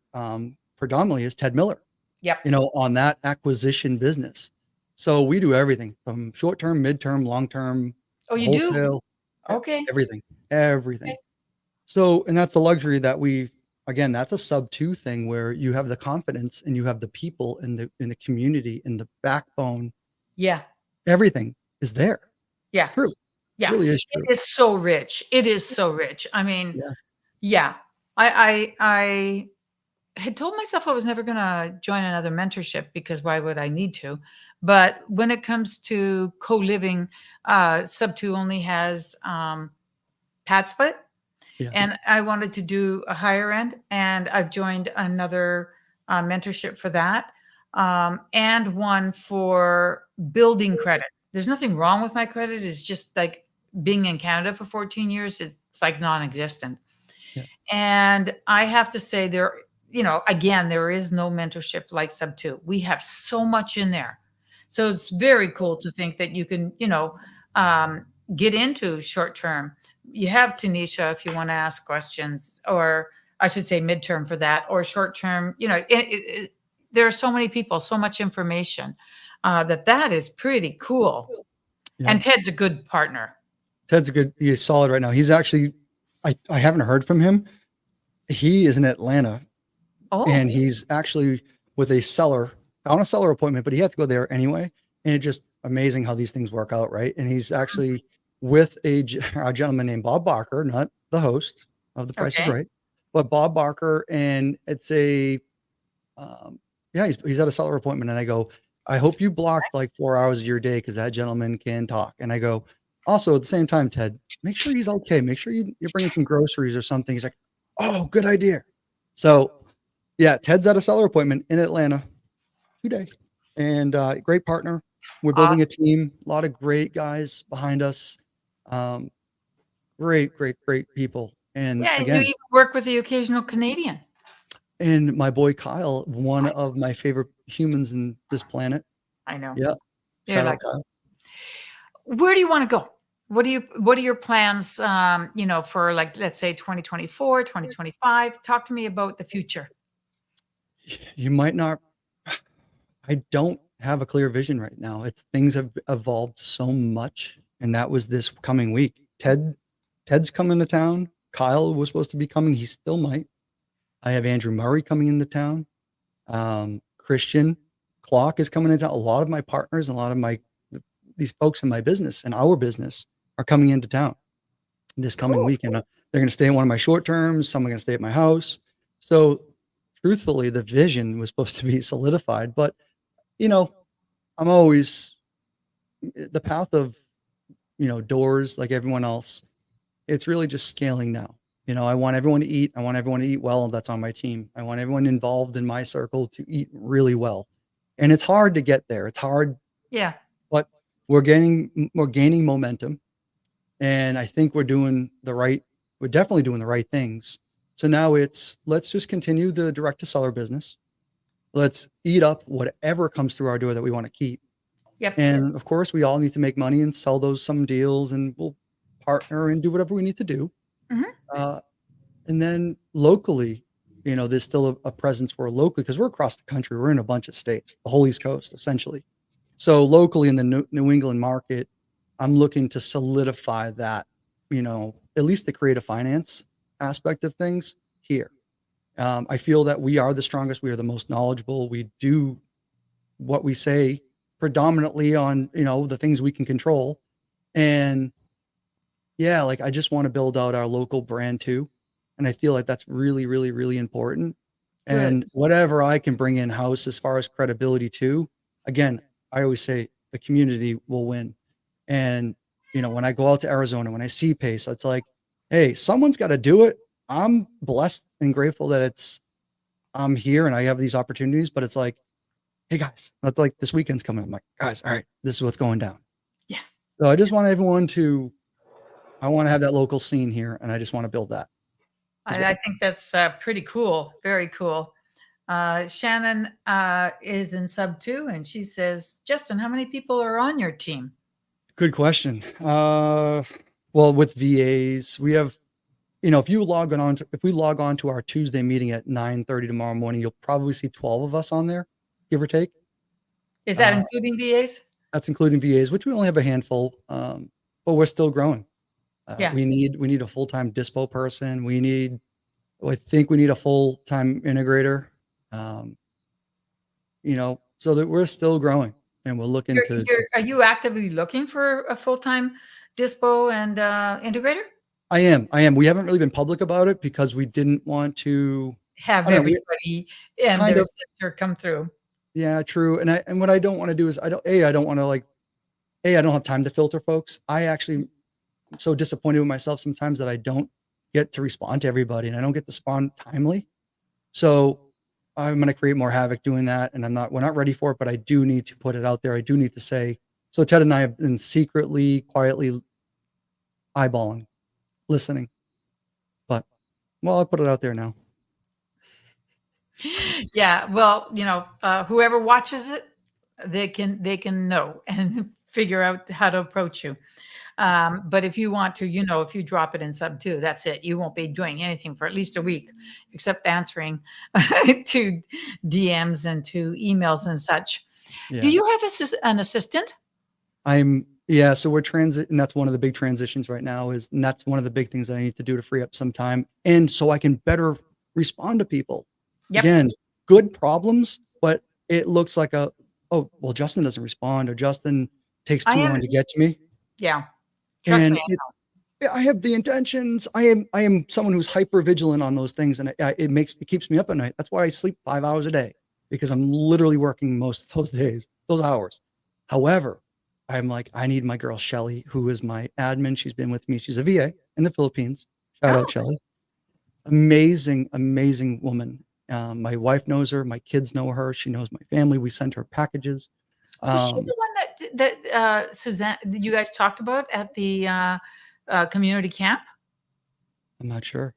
[SPEAKER 4] predominantly is Ted Miller,
[SPEAKER 3] Yep.
[SPEAKER 4] on that acquisition business. So we do everything from short term, midterm, long term,
[SPEAKER 3] Oh, you do?
[SPEAKER 4] wholesale,
[SPEAKER 3] Okay.
[SPEAKER 4] everything,
[SPEAKER 3] Okay.
[SPEAKER 4] everything. So, and that's the luxury that again, that's a sub 2 thing where you have the confidence and you have the people in the community in the backbone.
[SPEAKER 3] Yeah.
[SPEAKER 4] Everything is there. It's
[SPEAKER 3] Yeah.
[SPEAKER 4] true.
[SPEAKER 3] Yeah.
[SPEAKER 4] Really is
[SPEAKER 3] It
[SPEAKER 4] true.
[SPEAKER 3] is so rich. It is so rich. I mean,
[SPEAKER 4] Yeah.
[SPEAKER 3] yeah. I had told myself I was never gonna join another mentorship because why would I need to? But when it comes to co-living, Sub2 only has pad split,
[SPEAKER 4] Yeah.
[SPEAKER 3] and I wanted to do a higher end, and I've joined another mentorship for that, and one for building credit. There's nothing wrong with my credit. It's just like being in Canada for 14 years, it's like non-existent.
[SPEAKER 4] Yeah.
[SPEAKER 3] And I have to say again, there is no mentorship like Sub2. We have so much in there. So it's very cool to think that you can, get into short term. You have Tanisha if you want to ask questions, or I should say midterm for that, or short term, there are so many people, so much information that is pretty cool.
[SPEAKER 4] Yeah.
[SPEAKER 3] And Ted's a good partner.
[SPEAKER 4] He's solid right now. He's actually, I haven't heard from him. He is in Atlanta
[SPEAKER 3] Oh,
[SPEAKER 4] and he's actually with a seller on a seller appointment, but he had to go there anyway. And it just amazing how these things work out. Right. And he's actually with a gentleman named Bob Barker, not the host of The Price is
[SPEAKER 3] okay.
[SPEAKER 4] Right, but Bob Barker. And it's yeah, he's at a seller appointment. And I go, I hope you blocked like 4 hours of your day because that gentleman can talk. And I go, also at the same time, Ted, make sure he's okay. Make sure you're bringing some groceries or something. He's like, oh, good idea. So yeah, Ted's at a seller appointment in Atlanta today, and great partner. We're building a team, a lot of great guys behind us. Um, great people. And
[SPEAKER 3] Yeah, and you
[SPEAKER 4] again,
[SPEAKER 3] even work with the occasional Canadian.
[SPEAKER 4] and my boy Kyle, one of my favorite humans in this planet.
[SPEAKER 3] I know.
[SPEAKER 4] Yeah,
[SPEAKER 3] You're
[SPEAKER 4] shout
[SPEAKER 3] like,
[SPEAKER 4] out Kyle.
[SPEAKER 3] where do you want to go? What are your plans, for like, let's say 2024, 2025? Talk to me about the future.
[SPEAKER 4] You might not. I don't have a clear vision right now. Things have evolved so much, and that was this coming week. Ted's coming to town. Kyle was supposed to be coming. He still might. I have Andrew Murray coming into town. Christian Clock is coming into town. A lot of my partners, a lot of my these folks in my business and our business are coming into town this coming
[SPEAKER 3] Cool.
[SPEAKER 4] weekend. They're going to stay in one of my short terms. Some are going to stay at my house. So truthfully, the vision was supposed to be solidified, but you know, I'm always the path of, doors like everyone else. It's really just scaling now. I want everyone to eat. I want everyone to eat well. That's on my team. I want everyone involved in my circle to eat really well. And it's hard to get there. It's hard,
[SPEAKER 3] Yeah.
[SPEAKER 4] but we're gaining momentum. And I think we're definitely doing the right things. So now let's just continue the direct to seller business. Let's eat up whatever comes through our door that we want to keep.
[SPEAKER 3] Yep.
[SPEAKER 4] And of course, we all need to make money and sell some deals, and we'll partner and do whatever we need to do.
[SPEAKER 3] Mhm.
[SPEAKER 4] And then locally, there's still a presence for locally because we're across the country. We're in a bunch of states, the whole East Coast, essentially. So locally in the New England market, I'm looking to solidify that, at least the creative finance aspect of things here. I feel that we are the strongest. We are the most knowledgeable. We do what we say predominantly on, the things we can control. And yeah, like I just want to build out our local brand too. And I feel like that's really, really, really important.
[SPEAKER 3] Good.
[SPEAKER 4] And whatever I can bring in house as far as credibility too, again, I always say the community will win. And, when I go out to Arizona, when I see Pace, it's like, hey, someone's got to do it. I'm blessed and grateful that I'm here and I have these opportunities, but it's like, hey guys, that's like this weekend's coming. I'm like, guys, all right, this is what's going down.
[SPEAKER 3] Yeah.
[SPEAKER 4] So I just want everyone I want to have that local scene here, and I just want to build that.
[SPEAKER 3] I think that's pretty cool. Very cool. Shannon is in SubTo, and she says, Justin, how many people are on your team?
[SPEAKER 4] Good question. Well, with VAs, we have, if we log on to our Tuesday meeting at 9:30 tomorrow morning, you'll probably see 12 of us on there, give or take.
[SPEAKER 3] Is that including VAs?
[SPEAKER 4] That's including VAs, which we only have a handful, but we're still growing.
[SPEAKER 3] Yeah.
[SPEAKER 4] We need a full-time dispo person. I think we need a full-time integrator. So that we're still growing, and we're looking
[SPEAKER 3] Are you actively looking for a full-time dispo and integrator?
[SPEAKER 4] I am. We haven't really been public about it because we didn't want to
[SPEAKER 3] Have
[SPEAKER 4] I don't know,
[SPEAKER 3] everybody and
[SPEAKER 4] kind
[SPEAKER 3] their
[SPEAKER 4] of-
[SPEAKER 3] sister come through.
[SPEAKER 4] yeah, true. And what I don't want to do is I don't want to I don't have time to filter folks. I actually am so disappointed with myself sometimes that I don't get to respond to everybody and I don't get to respond timely. So I'm going to create more havoc doing that. And we're not ready for it, but I do need to put it out there. I do need to say, so Ted and I have been secretly, quietly eyeballing, listening, but I'll put it out there now.
[SPEAKER 3] Yeah. Well, whoever watches it, they can know and figure out how to approach you. But if you want to, if you drop it in SubTo, that's it. You won't be doing anything for at least a week, except answering to DMs and to emails and such.
[SPEAKER 4] Yeah.
[SPEAKER 3] Do you have an assistant?
[SPEAKER 4] So we're and that's one of the big transitions right now and that's one of the big things that I need to do to free up some time. And so I can better respond to people.
[SPEAKER 3] Yep.
[SPEAKER 4] Again, good problems, but it looks like Justin doesn't respond or Justin takes too long to get to me.
[SPEAKER 3] Yeah. Trust me.
[SPEAKER 4] I have the intentions. I am someone who's hyper vigilant on those things. And it keeps me up at night. That's why I sleep 5 hours a day because I'm literally working most of those days, those hours. However, I'm like, I need my girl, Shelly, who is my admin. She's been with me. She's a VA in the Philippines. Shout out Shelly. Amazing, amazing woman. My wife knows her. My kids know her. She knows my family. We send her packages.
[SPEAKER 3] Was she the one that Suzanne, you guys talked about at the community camp?
[SPEAKER 4] I'm not sure.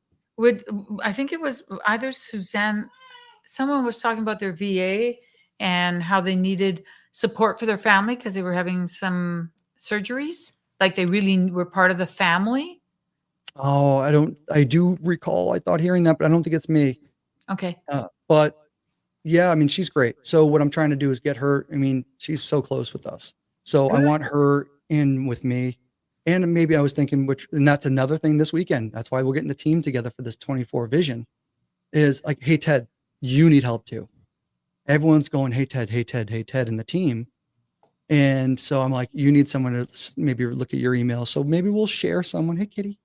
[SPEAKER 3] I think it was either Suzanne, someone was talking about their VA and how they needed support for their family because they were having some surgeries. Like they really were part of the family.
[SPEAKER 4] Oh, I do recall, I thought hearing that, but I don't think it's me.
[SPEAKER 3] Okay.
[SPEAKER 4] But yeah, I mean, she's great. So what I'm trying to do is get her. I mean, she's so close with us. So I want her in with me. And maybe I was thinking, and that's another thing this weekend. That's why we're getting the team together for this 24 vision is like, hey, Ted, you need help too. Everyone's going, hey, Ted, hey, Ted, hey, Ted, in the team. And so I'm like, you need someone to maybe look at your email. So maybe we'll share someone. Hey, Kitty.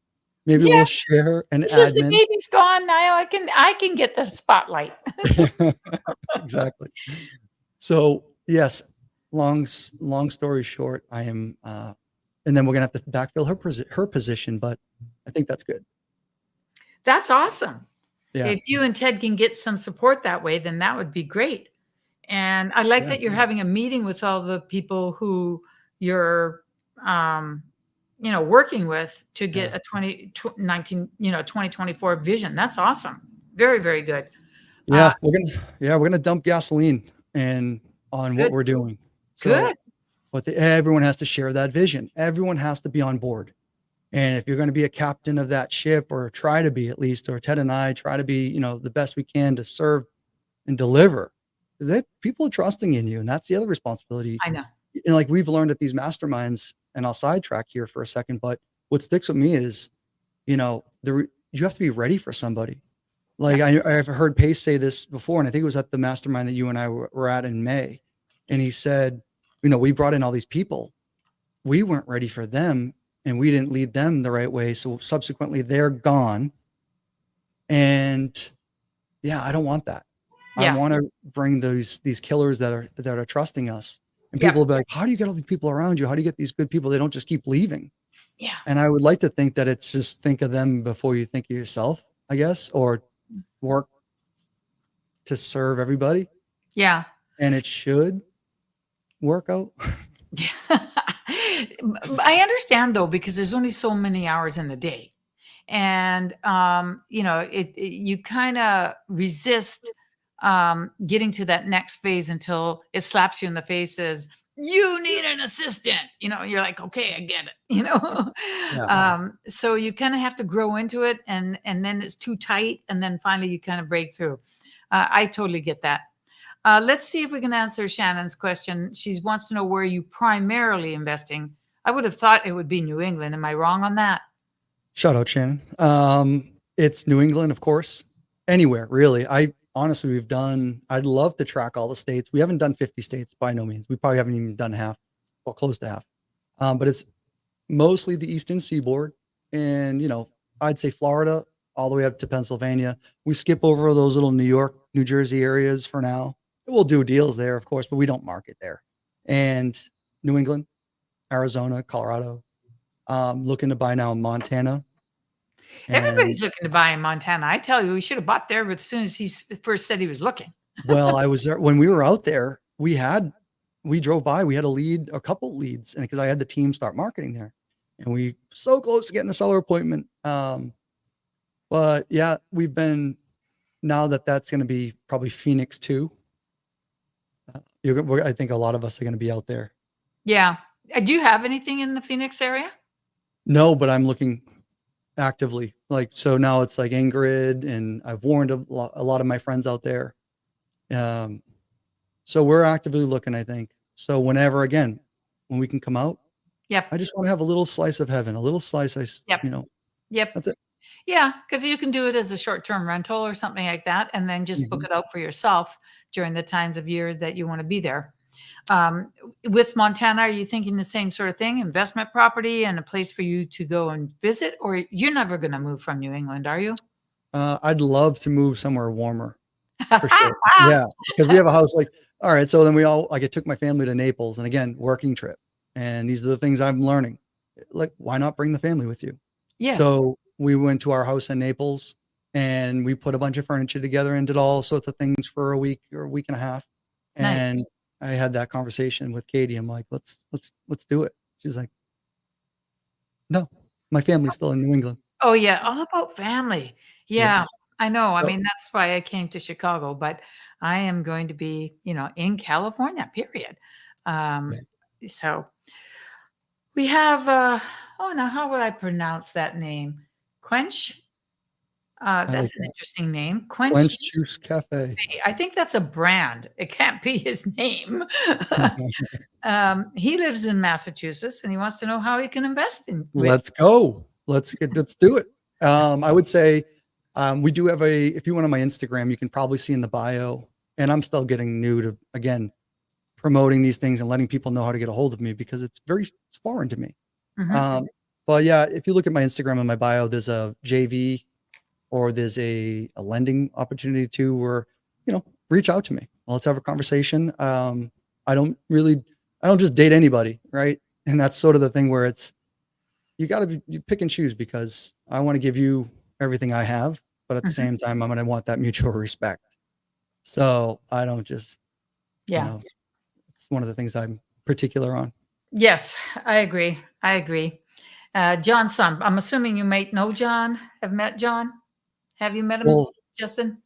[SPEAKER 4] Maybe
[SPEAKER 3] Yeah.
[SPEAKER 4] we'll share an
[SPEAKER 3] As soon as the
[SPEAKER 4] admin.
[SPEAKER 3] baby's gone, now I can get the spotlight.
[SPEAKER 4] Exactly. So yes, long story short, I am, and then we're gonna have to backfill her position, but I think that's good.
[SPEAKER 3] That's awesome.
[SPEAKER 4] Yeah.
[SPEAKER 3] If you and Ted can get some support that way, then that would be great. And I like
[SPEAKER 4] Yeah.
[SPEAKER 3] that you're having a meeting with all the people who you're, um, working with to get
[SPEAKER 4] Yeah.
[SPEAKER 3] a 2024 vision. That's awesome. Very, very good.
[SPEAKER 4] Yeah. We're gonna dump gasoline and on what
[SPEAKER 3] Good,
[SPEAKER 4] we're doing. So,
[SPEAKER 3] good.
[SPEAKER 4] but everyone has to share that vision. Everyone has to be on board. And if you're going to be a captain of that ship, or try to be at least, or Ted and I try to be, the best we can to serve and deliver, that people are trusting in you. And that's the other responsibility.
[SPEAKER 3] I know.
[SPEAKER 4] And like we've learned at these masterminds, and I'll sidetrack here for a second, but what sticks with me is, you have to be ready for somebody. Like I've heard Pace say this before, and I think it was at the mastermind that you and I were at in May. And he said, we brought in all these people. We weren't ready for them, and we didn't lead them the right way. So subsequently they're gone. And yeah, I don't want that. I
[SPEAKER 3] Yeah.
[SPEAKER 4] want to bring these killers that are trusting us. And
[SPEAKER 3] Yeah.
[SPEAKER 4] people will be like, how do you get all these people around you? How do you get these good people? They don't just keep leaving.
[SPEAKER 3] Yeah.
[SPEAKER 4] And I would like to think that it's just think of them before you think of yourself, I guess, or work to serve everybody.
[SPEAKER 3] Yeah.
[SPEAKER 4] And it should work out.
[SPEAKER 3] I understand though, because there's only so many hours in the day. And, you kind of resist getting to that next phase until it slaps you in the face, says, you need an assistant. You're like, okay, I get it,
[SPEAKER 4] Yeah.
[SPEAKER 3] so you kind of have to grow into it, and then it's too tight. And then finally you kind of break through. I totally get that. Let's see if we can answer Shannon's question. She wants to know where you primarily investing. I would have thought it would be New England. Am I wrong on that?
[SPEAKER 4] Shout out, Shannon. It's New England, of course. Anywhere, really. I'd love to track all the states. We haven't done 50 states by no means. We probably haven't even done half, or close to half. But it's mostly the Eastern Seaboard, and, I'd say Florida all the way up to Pennsylvania. We skip over those little New York, New Jersey areas for now. We'll do deals there, of course, but we don't market there. And New England, Arizona, Colorado, looking to buy now in Montana.
[SPEAKER 3] Everybody's looking to buy in Montana. I tell you, we should have bought there as soon as he first said he was looking.
[SPEAKER 4] Well, I was there when we were out there. We drove by. We had a couple leads, and because I had the team start marketing there, and we so close to getting a seller appointment. But yeah, we've been now that's going to be probably Phoenix too. I think a lot of us are going to be out there.
[SPEAKER 3] Yeah. Do you have anything in the Phoenix area?
[SPEAKER 4] No, but I'm looking actively. So now it's like Ingrid, and I've warned a lot of my friends out there. So we're actively looking, I think. So when we can come out,
[SPEAKER 3] Yep.
[SPEAKER 4] I just want to have a little slice of heaven, a little slice.
[SPEAKER 3] Yep. Yep.
[SPEAKER 4] That's it.
[SPEAKER 3] Yeah, because you can do it as a short-term rental or something like that, and then just book it out for yourself during the times of year that you want to be there. With Montana, are you thinking the same sort of thing? Investment property and a place for you to go and visit, or you're never going to move from New England, are you?
[SPEAKER 4] I'd love to move somewhere warmer for sure. Yeah, because we have a house. All right. So then I took my family to Naples, and again, working trip. And these are the things I'm learning. Why not bring the family with you?
[SPEAKER 3] Yes.
[SPEAKER 4] So we went to our house in Naples, and we put a bunch of furniture together and did all sorts of things for a week or a week and a half. And
[SPEAKER 3] Nice.
[SPEAKER 4] I had that conversation with Katie. I'm like, let's do it. She's like, no, my family's still in New England.
[SPEAKER 3] Oh yeah, all about family. Yeah, I know. I
[SPEAKER 4] So-
[SPEAKER 3] mean, that's why I came to Chicago, but I am going to be, in California, period. So we have, now how would I pronounce that name? Quench? That's
[SPEAKER 4] like
[SPEAKER 3] an
[SPEAKER 4] that.
[SPEAKER 3] interesting name. Quench.
[SPEAKER 4] Quench Juice Cafe.
[SPEAKER 3] I think that's a brand. It can't be his name. He lives in Massachusetts, and he wants to know how he can invest in.
[SPEAKER 4] Let's go. Let's do it. I would say we do have if you went on my Instagram, you can probably see in the bio, and I'm still getting new to, again, promoting these things and letting people know how to get a hold of me because it's very foreign to me.
[SPEAKER 3] Mhm.
[SPEAKER 4] But yeah, if you look at my Instagram and my bio, there's a JV or there's a lending opportunity too, where, reach out to me. Let's have a conversation. I don't just date anybody. Right. And that's sort of the thing where you got to you pick and choose because I want to give you everything I have, but at the
[SPEAKER 3] Mhm.
[SPEAKER 4] same time, I'm going to want that mutual respect. So I don't just,
[SPEAKER 3] Yeah.
[SPEAKER 4] it's one of the things I'm particular on.
[SPEAKER 3] Yes, I agree. I agree. John's son. I'm assuming you might know John. Have met John? Have you met him,
[SPEAKER 4] Well,
[SPEAKER 3] Justin?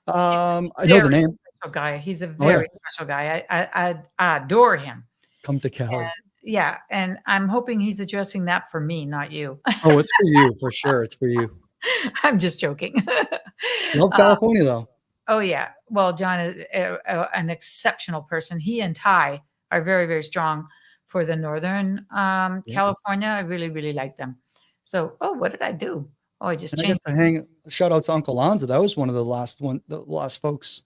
[SPEAKER 3] He's
[SPEAKER 4] I
[SPEAKER 3] a
[SPEAKER 4] know the
[SPEAKER 3] very
[SPEAKER 4] name.
[SPEAKER 3] special guy. He's a
[SPEAKER 4] Oh yeah.
[SPEAKER 3] very special guy. I adore him.
[SPEAKER 4] Come to Cali.
[SPEAKER 3] Yeah, and I'm hoping he's addressing that for me, not you.
[SPEAKER 4] Oh, it's for you for sure. It's for you.
[SPEAKER 3] I'm just joking.
[SPEAKER 4] Love
[SPEAKER 3] Uh,
[SPEAKER 4] California though.
[SPEAKER 3] oh yeah. Well, John is an exceptional person. He and Ty are very, very strong for the Northern
[SPEAKER 4] Yeah.
[SPEAKER 3] California. I really, really like them. So, what did I do? Oh, I just
[SPEAKER 4] And I
[SPEAKER 3] changed.
[SPEAKER 4] got to shout out to Uncle Lanza. That was one of the last folks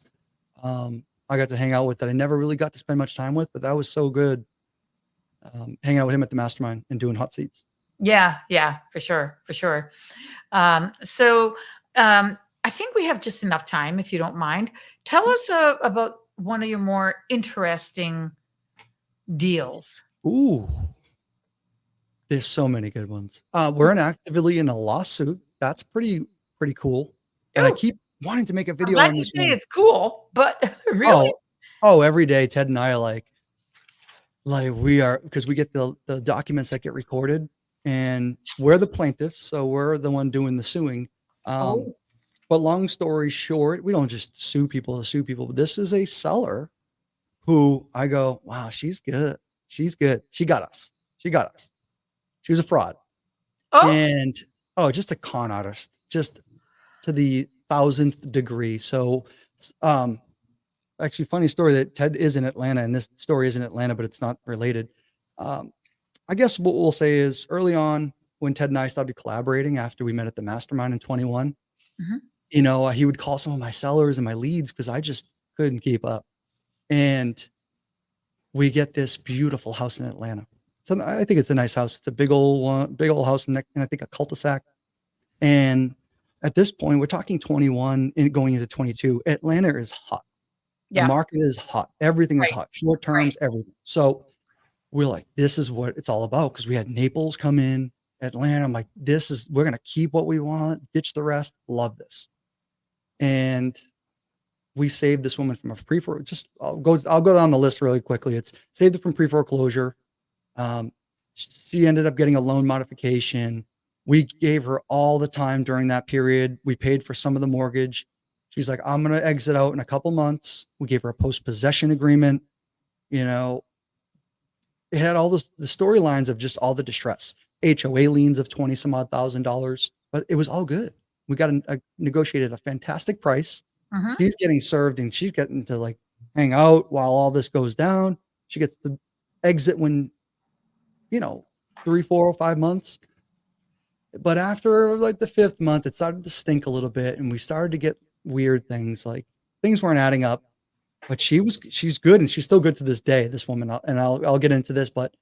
[SPEAKER 4] I got to hang out with that I never really got to spend much time with, but that was so good. Hanging out with him at the mastermind and doing hot seats.
[SPEAKER 3] Yeah, yeah, for sure, for sure. So I think we have just enough time, if you don't mind. Tell us about one of your more interesting deals.
[SPEAKER 4] Ooh, there's so many good ones. We're actively in a lawsuit. That's pretty cool. And I
[SPEAKER 3] Oh,
[SPEAKER 4] keep wanting to make a
[SPEAKER 3] I'm
[SPEAKER 4] video
[SPEAKER 3] glad
[SPEAKER 4] on
[SPEAKER 3] you
[SPEAKER 4] this
[SPEAKER 3] say
[SPEAKER 4] one.
[SPEAKER 3] it's cool, but really?
[SPEAKER 4] Oh, every day Ted and I are like we are because we get the documents that get recorded and we're the plaintiffs, so we're the one doing the suing. Um,
[SPEAKER 3] Oh,
[SPEAKER 4] but long story short, we don't just sue people to sue people. But this is a seller who I go, wow, she's good. She's good. She got us. She got us. She was a fraud.
[SPEAKER 3] oh,
[SPEAKER 4] And just a con artist, just to the thousandth degree. So actually funny story that Ted is in Atlanta and this story is in Atlanta, but it's not related. Um, I guess what we'll say is early on when Ted and I started collaborating after we met at the mastermind in 21,
[SPEAKER 3] mhm.
[SPEAKER 4] he would call some of my sellers and my leads because I just couldn't keep up. And we get this beautiful house in Atlanta. I think it's a nice house. It's a big old one, big old house, and I think a cul-de-sac. And at this point, we're talking 21 and going into 22. Atlanta is hot. The
[SPEAKER 3] Yeah,
[SPEAKER 4] market is hot. Everything is
[SPEAKER 3] right,
[SPEAKER 4] hot. Short
[SPEAKER 3] right.
[SPEAKER 4] terms, everything. So we're like, this is what it's all about because we had Naples come in, Atlanta. I'm like, we're gonna keep what we want, ditch the rest. Love this. And we saved this woman from a I'll go down the list really quickly. It's saved it from pre-foreclosure. Um, she ended up getting a loan modification. We gave her all the time during that period. We paid for some of the mortgage. She's like, I'm going to exit out in a couple months. We gave her a post-possession agreement. You know, it had all the storylines of just all the distress, HOA liens of 20 some odd $1,000, but it was all good. We got negotiated a fantastic price.
[SPEAKER 3] Mhm.
[SPEAKER 4] She's getting served and she's getting to like hang out while all this goes down. She gets the exit when, 3, 4, or 5 months. But after like the 5th month, it started to stink a little bit and we started to get weird things like things weren't adding up. But she's good and she's still good to this day, this woman. I'll get into this, but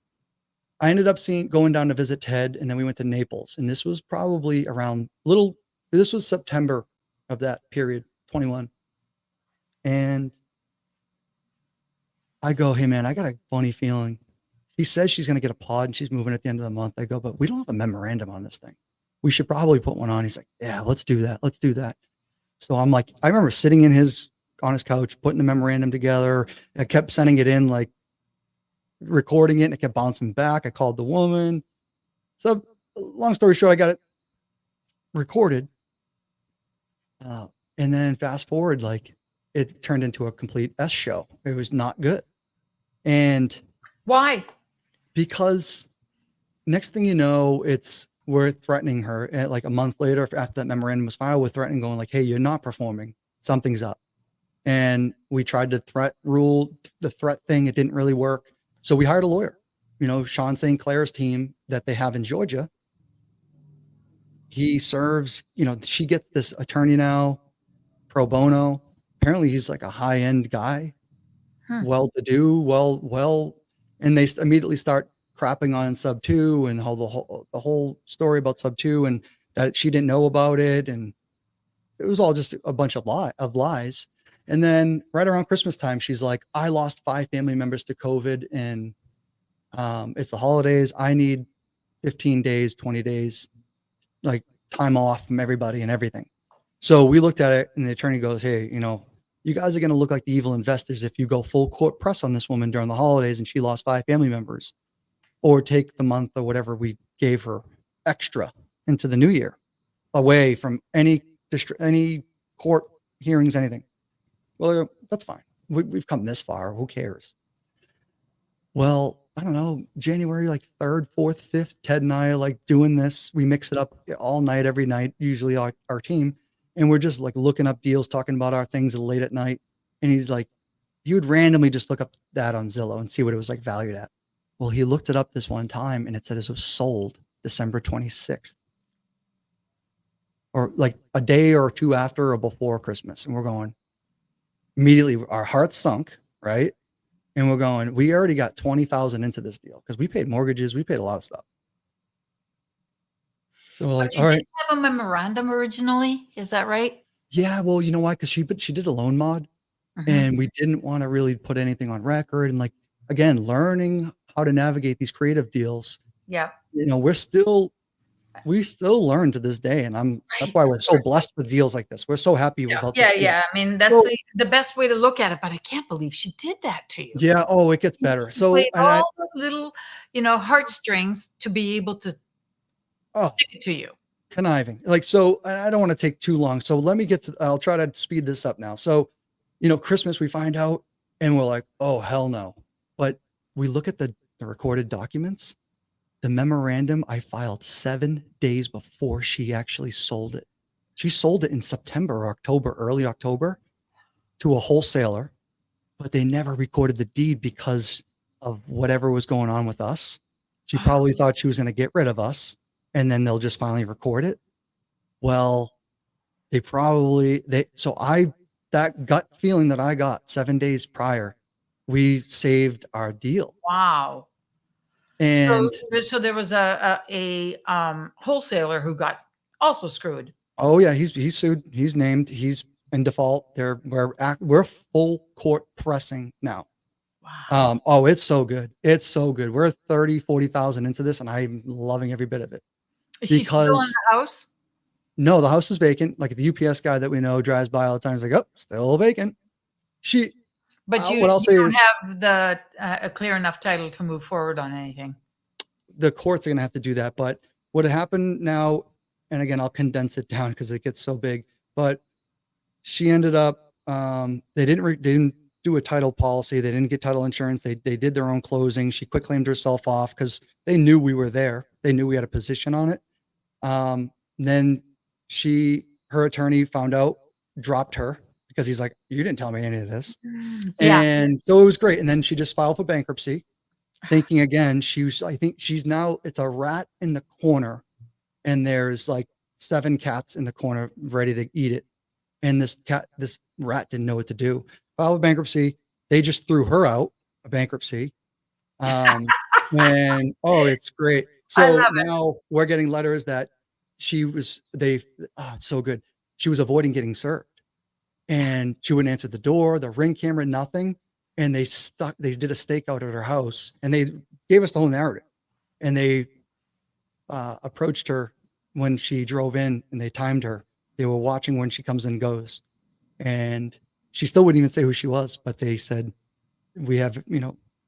[SPEAKER 4] I ended up going down to visit Ted and then we went to Naples. And this was probably this was September of that period, 21. And I go, hey man, I got a funny feeling. She says she's going to get a pod and she's moving at the end of the month. I go, but we don't have a memorandum on this thing. We should probably put one on. He's like, yeah, let's do that. Let's do that. So I'm like, I remember sitting on his couch, putting the memorandum together. I kept sending it in, like recording it, and it kept bouncing back. I called the woman. So long story short, I got it recorded. And then fast forward, like it turned into a complete S show. It was not good. And
[SPEAKER 3] Why?
[SPEAKER 4] because next thing you know, we're threatening her at like a month later after that memorandum was filed, we're threatening going like, hey, you're not performing. Something's up. And we tried to the threat thing. It didn't really work. So we hired a lawyer, Sean St. Clair's team that they have in Georgia. He serves, she gets this attorney now, pro bono. Apparently he's like a high-end guy.
[SPEAKER 3] Hmm.
[SPEAKER 4] well-to-do, and they immediately start crapping on SubTo and how the whole story about SubTo and that she didn't know about it, and it was all just a bunch of lies. And then right around Christmas time, she's like, "I lost 5 family members to COVID, and it's the holidays. I need 15 days, 20 days, like time off from everybody and everything." So we looked at it, and the attorney goes, "Hey, you guys are going to look like the evil investors if you go full court press on this woman during the holidays and she lost 5 family members, or take the month or whatever we gave her extra into the new year away from any court hearings, anything." Well, that's fine. We've come this far. Who cares? Well, I don't know, January like 3rd, 4th, 5th, Ted and I are like doing this. We mix it up all night, every night, usually our team. And we're just like looking up deals, talking about our things late at night. And he's like, he would randomly just look up that on Zillow and see what it was like valued at. Well, he looked it up this one time and it said it was sold December 26th, or like a day or two after or before Christmas. And we're going, immediately our hearts sunk, right? And we're going, we already got 20,000 into this deal because we paid mortgages, we paid a lot of stuff. So we're like,
[SPEAKER 3] But you
[SPEAKER 4] all
[SPEAKER 3] did
[SPEAKER 4] right,
[SPEAKER 3] have a memorandum originally, is that right?
[SPEAKER 4] yeah, well, you know why? Because she did a loan mod,
[SPEAKER 3] Mhm.
[SPEAKER 4] and we didn't want to really put anything on record. And like again, learning how to navigate these creative deals,
[SPEAKER 3] Yeah.
[SPEAKER 4] we still learn to this day. And that's
[SPEAKER 3] Right.
[SPEAKER 4] why
[SPEAKER 3] Of
[SPEAKER 4] we're so
[SPEAKER 3] course.
[SPEAKER 4] blessed with deals like this. We're so happy
[SPEAKER 3] Yeah.
[SPEAKER 4] about
[SPEAKER 3] Yeah.
[SPEAKER 4] this deal.
[SPEAKER 3] Yeah. I mean, that's
[SPEAKER 4] So
[SPEAKER 3] the best way to look at it, but I can't believe she did that to you.
[SPEAKER 4] yeah, oh, it gets
[SPEAKER 3] She
[SPEAKER 4] better.
[SPEAKER 3] she played
[SPEAKER 4] So and I
[SPEAKER 3] all the little, heartstrings to be able to
[SPEAKER 4] oh,
[SPEAKER 3] stick it to you.
[SPEAKER 4] conniving. Like, so I don't want to take too long. So let me I'll try to speed this up now. So, Christmas we find out and we're like, oh, hell no. But we look at the recorded documents, the memorandum I filed 7 days before she actually sold it. She sold it in September or October, early October, to a wholesaler, but they never recorded the deed because of whatever was going on with us. She probably thought she was going to get rid of us and then they'll just finally record it. Well, so that gut feeling that I got 7 days prior, we saved our deal.
[SPEAKER 3] Wow.
[SPEAKER 4] And
[SPEAKER 3] So there was a wholesaler who got also screwed.
[SPEAKER 4] oh yeah, he's sued. He's named. He's in default. We're full court pressing now.
[SPEAKER 3] Wow.
[SPEAKER 4] Oh, it's so good. It's so good. We're 40,000 into this and I'm loving every bit of it
[SPEAKER 3] Is she still in
[SPEAKER 4] because
[SPEAKER 3] the house?
[SPEAKER 4] no, the house is vacant. Like the UPS guy that we know drives by all the time. He's like, oh, still vacant. She,
[SPEAKER 3] But you
[SPEAKER 4] what I'll say
[SPEAKER 3] don't
[SPEAKER 4] is
[SPEAKER 3] have the a clear enough title to move forward on anything.
[SPEAKER 4] the courts are going to have to do that. But what happened now, and again, I'll condense it down because it gets so big, but she ended up, they didn't do a title policy. They didn't get title insurance. They did their own closing. She quick claimed herself off because they knew we were there. They knew we had a position on it. Then her attorney found out, dropped her because he's like, you didn't tell me any of this.
[SPEAKER 3] Yeah.
[SPEAKER 4] And so it was great. And then she just filed for bankruptcy, thinking again, I think it's a rat in the corner and there's like 7 cats in the corner ready to eat it. And this rat didn't know what to do. Filed for bankruptcy. They just threw her out of bankruptcy. It's great.
[SPEAKER 3] I
[SPEAKER 4] So
[SPEAKER 3] love it.
[SPEAKER 4] now we're getting letters that it's so good. She was avoiding getting served and she wouldn't answer the door, the Ring camera, nothing. And they did a stakeout at her house and they gave us the whole narrative and they approached her when she drove in and they timed her. They were watching when she comes and goes and she still wouldn't even say who she was, but they said, we have,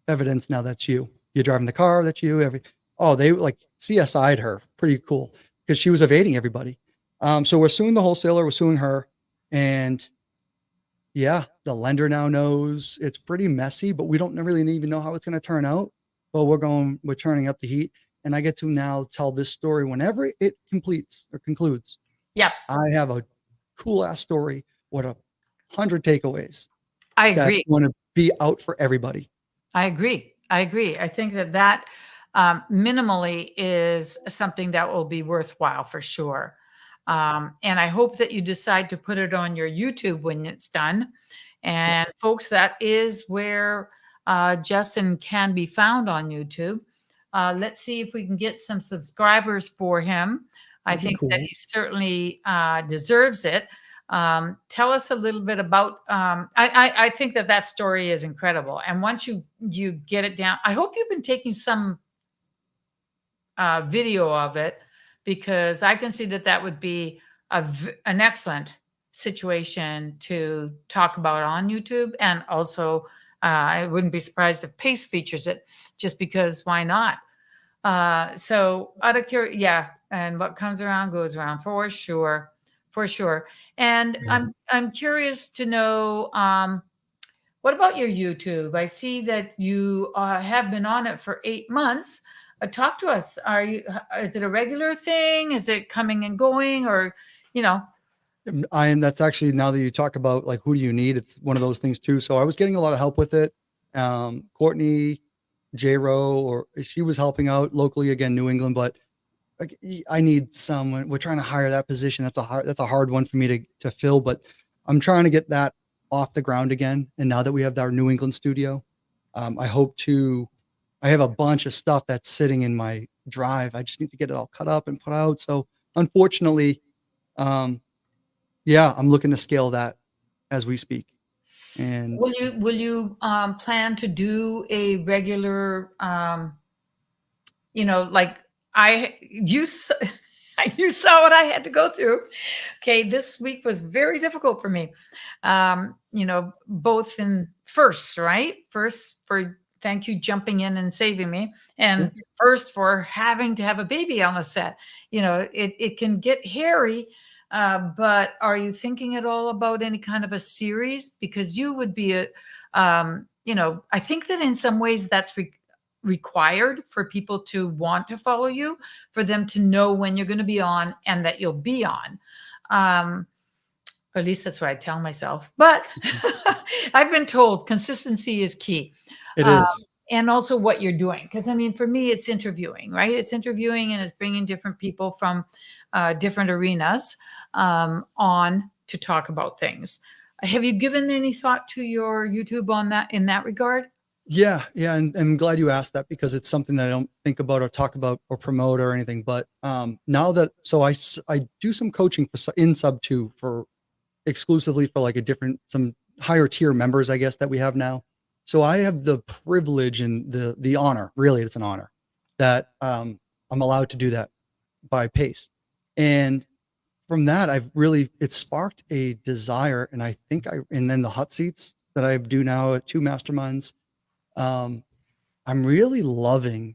[SPEAKER 4] evidence now that's you. You're driving the car, that's you. They like CSI'd her. Pretty cool because she was evading everybody. So we're suing the wholesaler, we're suing her. And yeah, the lender now knows. It's pretty messy, but we don't really even know how it's going to turn out. But we're turning up the heat. And I get to now tell this story whenever it completes or concludes.
[SPEAKER 3] Yep.
[SPEAKER 4] I have a cool ass story with 100 takeaways.
[SPEAKER 3] I agree.
[SPEAKER 4] That's going to be out for everybody.
[SPEAKER 3] I agree. I think that minimally is something that will be worthwhile for sure. And I hope that you decide to put it on your YouTube when it's done And folks, that is where Justin can be found on YouTube. Let's see if we can get some subscribers for him. I
[SPEAKER 4] That'd be
[SPEAKER 3] think that
[SPEAKER 4] cool.
[SPEAKER 3] he certainly deserves it. Tell us a little bit about. I think that that story is incredible. And once you get it down, I hope you've been taking some video of it, because I can see that that would be an excellent situation to talk about on YouTube. And also, I wouldn't be surprised if Pace features it, just because why not? So out of curiosity, yeah, and what comes around goes around, for sure, for sure. And
[SPEAKER 4] Yeah.
[SPEAKER 3] I'm curious to know, what about your YouTube? I see that you have been on it for 8 months. Talk to us. Is it a regular thing? Is it coming and going, or, you know?
[SPEAKER 4] That's actually, now that you talk about like, who do you need? It's one of those things too. So I was getting a lot of help with it. Courtney, J-Ro, or she was helping out locally, again, New England, but like, I need someone. We're trying to hire that position. That's a hard one for me to fill, but I'm trying to get that off the ground again. And now that we have our New England studio, I hope to, I have a bunch of stuff that's sitting in my drive. I just need to get it all cut up and put out. So unfortunately, um, yeah, I'm looking to scale that as we speak. And
[SPEAKER 3] Will you plan to do a regular, like you you saw what I had to go through. Okay, this week was very difficult for me. Both in first, right? First, for thank you jumping in and saving me,
[SPEAKER 4] yeah,
[SPEAKER 3] and first for having to have a baby on the set. It can get hairy. But are you thinking at all about any kind of a series? Because you would be I think that in some ways that's required for people to want to follow you, for them to know when you're going to be on and that you'll be on. Or at least that's what I tell myself. But I've been told consistency is key.
[SPEAKER 4] it
[SPEAKER 3] Um,
[SPEAKER 4] is.
[SPEAKER 3] and also what you're doing. Because I mean, for me, it's interviewing, right? It's interviewing and it's bringing different people from different arenas on to talk about things. Have you given any thought to your YouTube on that, in that regard?
[SPEAKER 4] Yeah, yeah, and I'm glad you asked that, because it's something that I don't think about or talk about or promote or anything. But now that, so I do some coaching in SubTo for exclusively for like some higher tier members, I guess, that we have now. So I have the privilege and the honor, really, it's an honor that I'm allowed to do that by Pace. And from that, it sparked a desire, and and then the hot seats that I do now at 2 masterminds. I'm really loving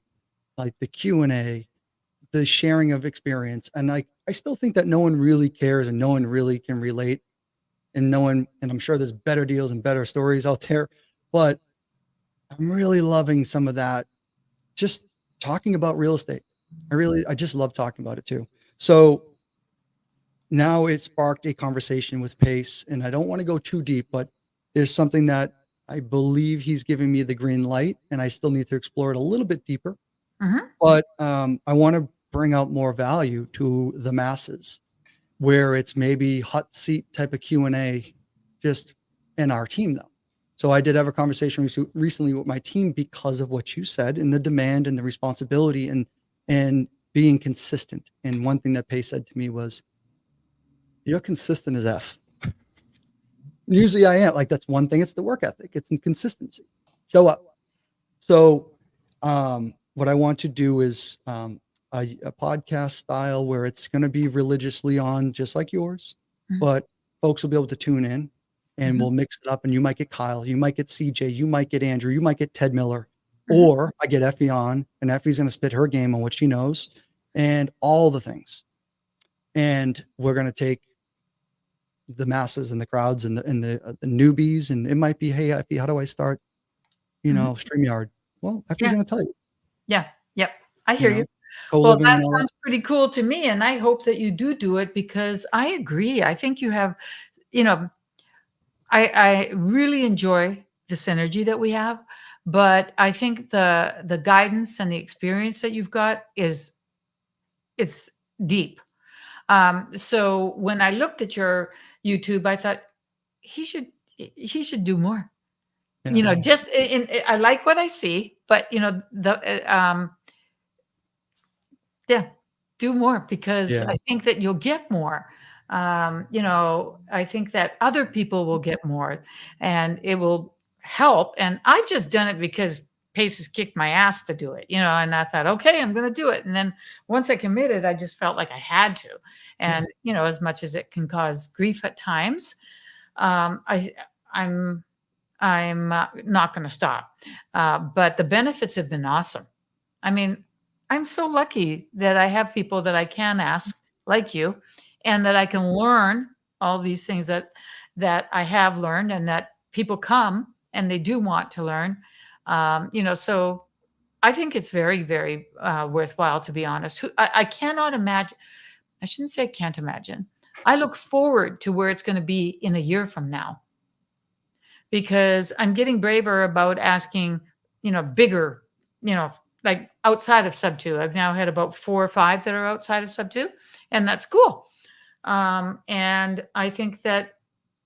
[SPEAKER 4] like the Q&A, the sharing of experience. And like, I still think that no one really cares and no one really can relate, and and I'm sure there's better deals and better stories out there, but I'm really loving some of that. Just talking about real estate. I just love talking about it too. So now it sparked a conversation with Pace, and I don't want to go too deep, but there's something that I believe he's giving me the green light, and I still need to explore it a little bit deeper.
[SPEAKER 3] Mm-hmm.
[SPEAKER 4] But I want to bring out more value to the masses, where it's maybe hot seat type of Q&A, just in our team though. So I did have a conversation recently with my team because of what you said, and the demand and the responsibility and being consistent. And one thing that Pace said to me was, "You're consistent as F." Usually I am. Like, that's one thing. It's the work ethic. It's inconsistency. Show up. So what I want to do is a podcast style where it's going to be religiously on, just like yours,
[SPEAKER 3] Mhm.
[SPEAKER 4] but folks will be able to tune in, and
[SPEAKER 3] Mhm.
[SPEAKER 4] we'll mix it up. And you might get Kyle, you might get CJ, you might get Andrew, you might get Ted Miller,
[SPEAKER 3] Mhm.
[SPEAKER 4] or I get Effie on, and Effie's going to spit her game on what she knows and all the things. And we're going to take the masses and the crowds and the newbies, and it might be, "Hey, Effie, how do I start,
[SPEAKER 3] Mhm.
[SPEAKER 4] StreamYard?" Well, Effie's
[SPEAKER 3] Yeah.
[SPEAKER 4] going to tell you,
[SPEAKER 3] Yeah. Yep. I
[SPEAKER 4] you
[SPEAKER 3] hear you.
[SPEAKER 4] know,
[SPEAKER 3] Well,
[SPEAKER 4] co-living
[SPEAKER 3] that
[SPEAKER 4] and all that.
[SPEAKER 3] sounds pretty cool to me, and I hope that you do it, because I agree. I think you have, you know, I really enjoy this energy that we have, but I think the guidance and the experience that you've got it's deep. So when I looked at your YouTube, I thought he should he should do more.
[SPEAKER 4] Yeah.
[SPEAKER 3] You know, just I like what I see, but you know, yeah, do more because
[SPEAKER 4] Yeah.
[SPEAKER 3] I think that you'll get more. You know, I think that other people will get more and it will help. And I've just done it because Pace has kicked my ass to do it, you know, and I thought, okay, I'm going to do it. And then once I committed, I just felt like I had to. And, you know, as much as it can cause grief at times, um, I, I'm, I'm not going to stop. But the benefits have been awesome. I mean, I'm so lucky that I have people that I can ask, like you, and that I can learn all these things that I have learned, and that people come and they do want to learn. You know, so I think it's very, very worthwhile. To be honest, I cannot imagine. I shouldn't say I can't imagine. I look forward to where it's going to be in a year from now because I'm getting braver about asking, you know, bigger, you know, like outside of SubTo. I've now had about 4 or 5 that are outside of SubTo, and that's cool. And I think that,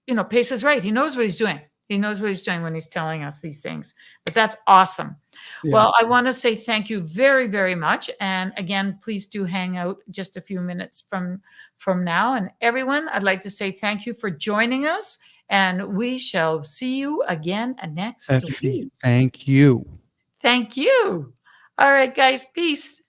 [SPEAKER 3] you know, Pace is right. He knows what he's doing. He knows what he's doing when he's telling us these things. But that's awesome.
[SPEAKER 4] Yeah.
[SPEAKER 3] Well, I want to say thank you very, very much. And again, please do hang out just a few minutes from now. And everyone, I'd like to say thank you for joining us. And we shall see you again next week.
[SPEAKER 4] Thank you.
[SPEAKER 3] Thank you. All right, guys. Peace.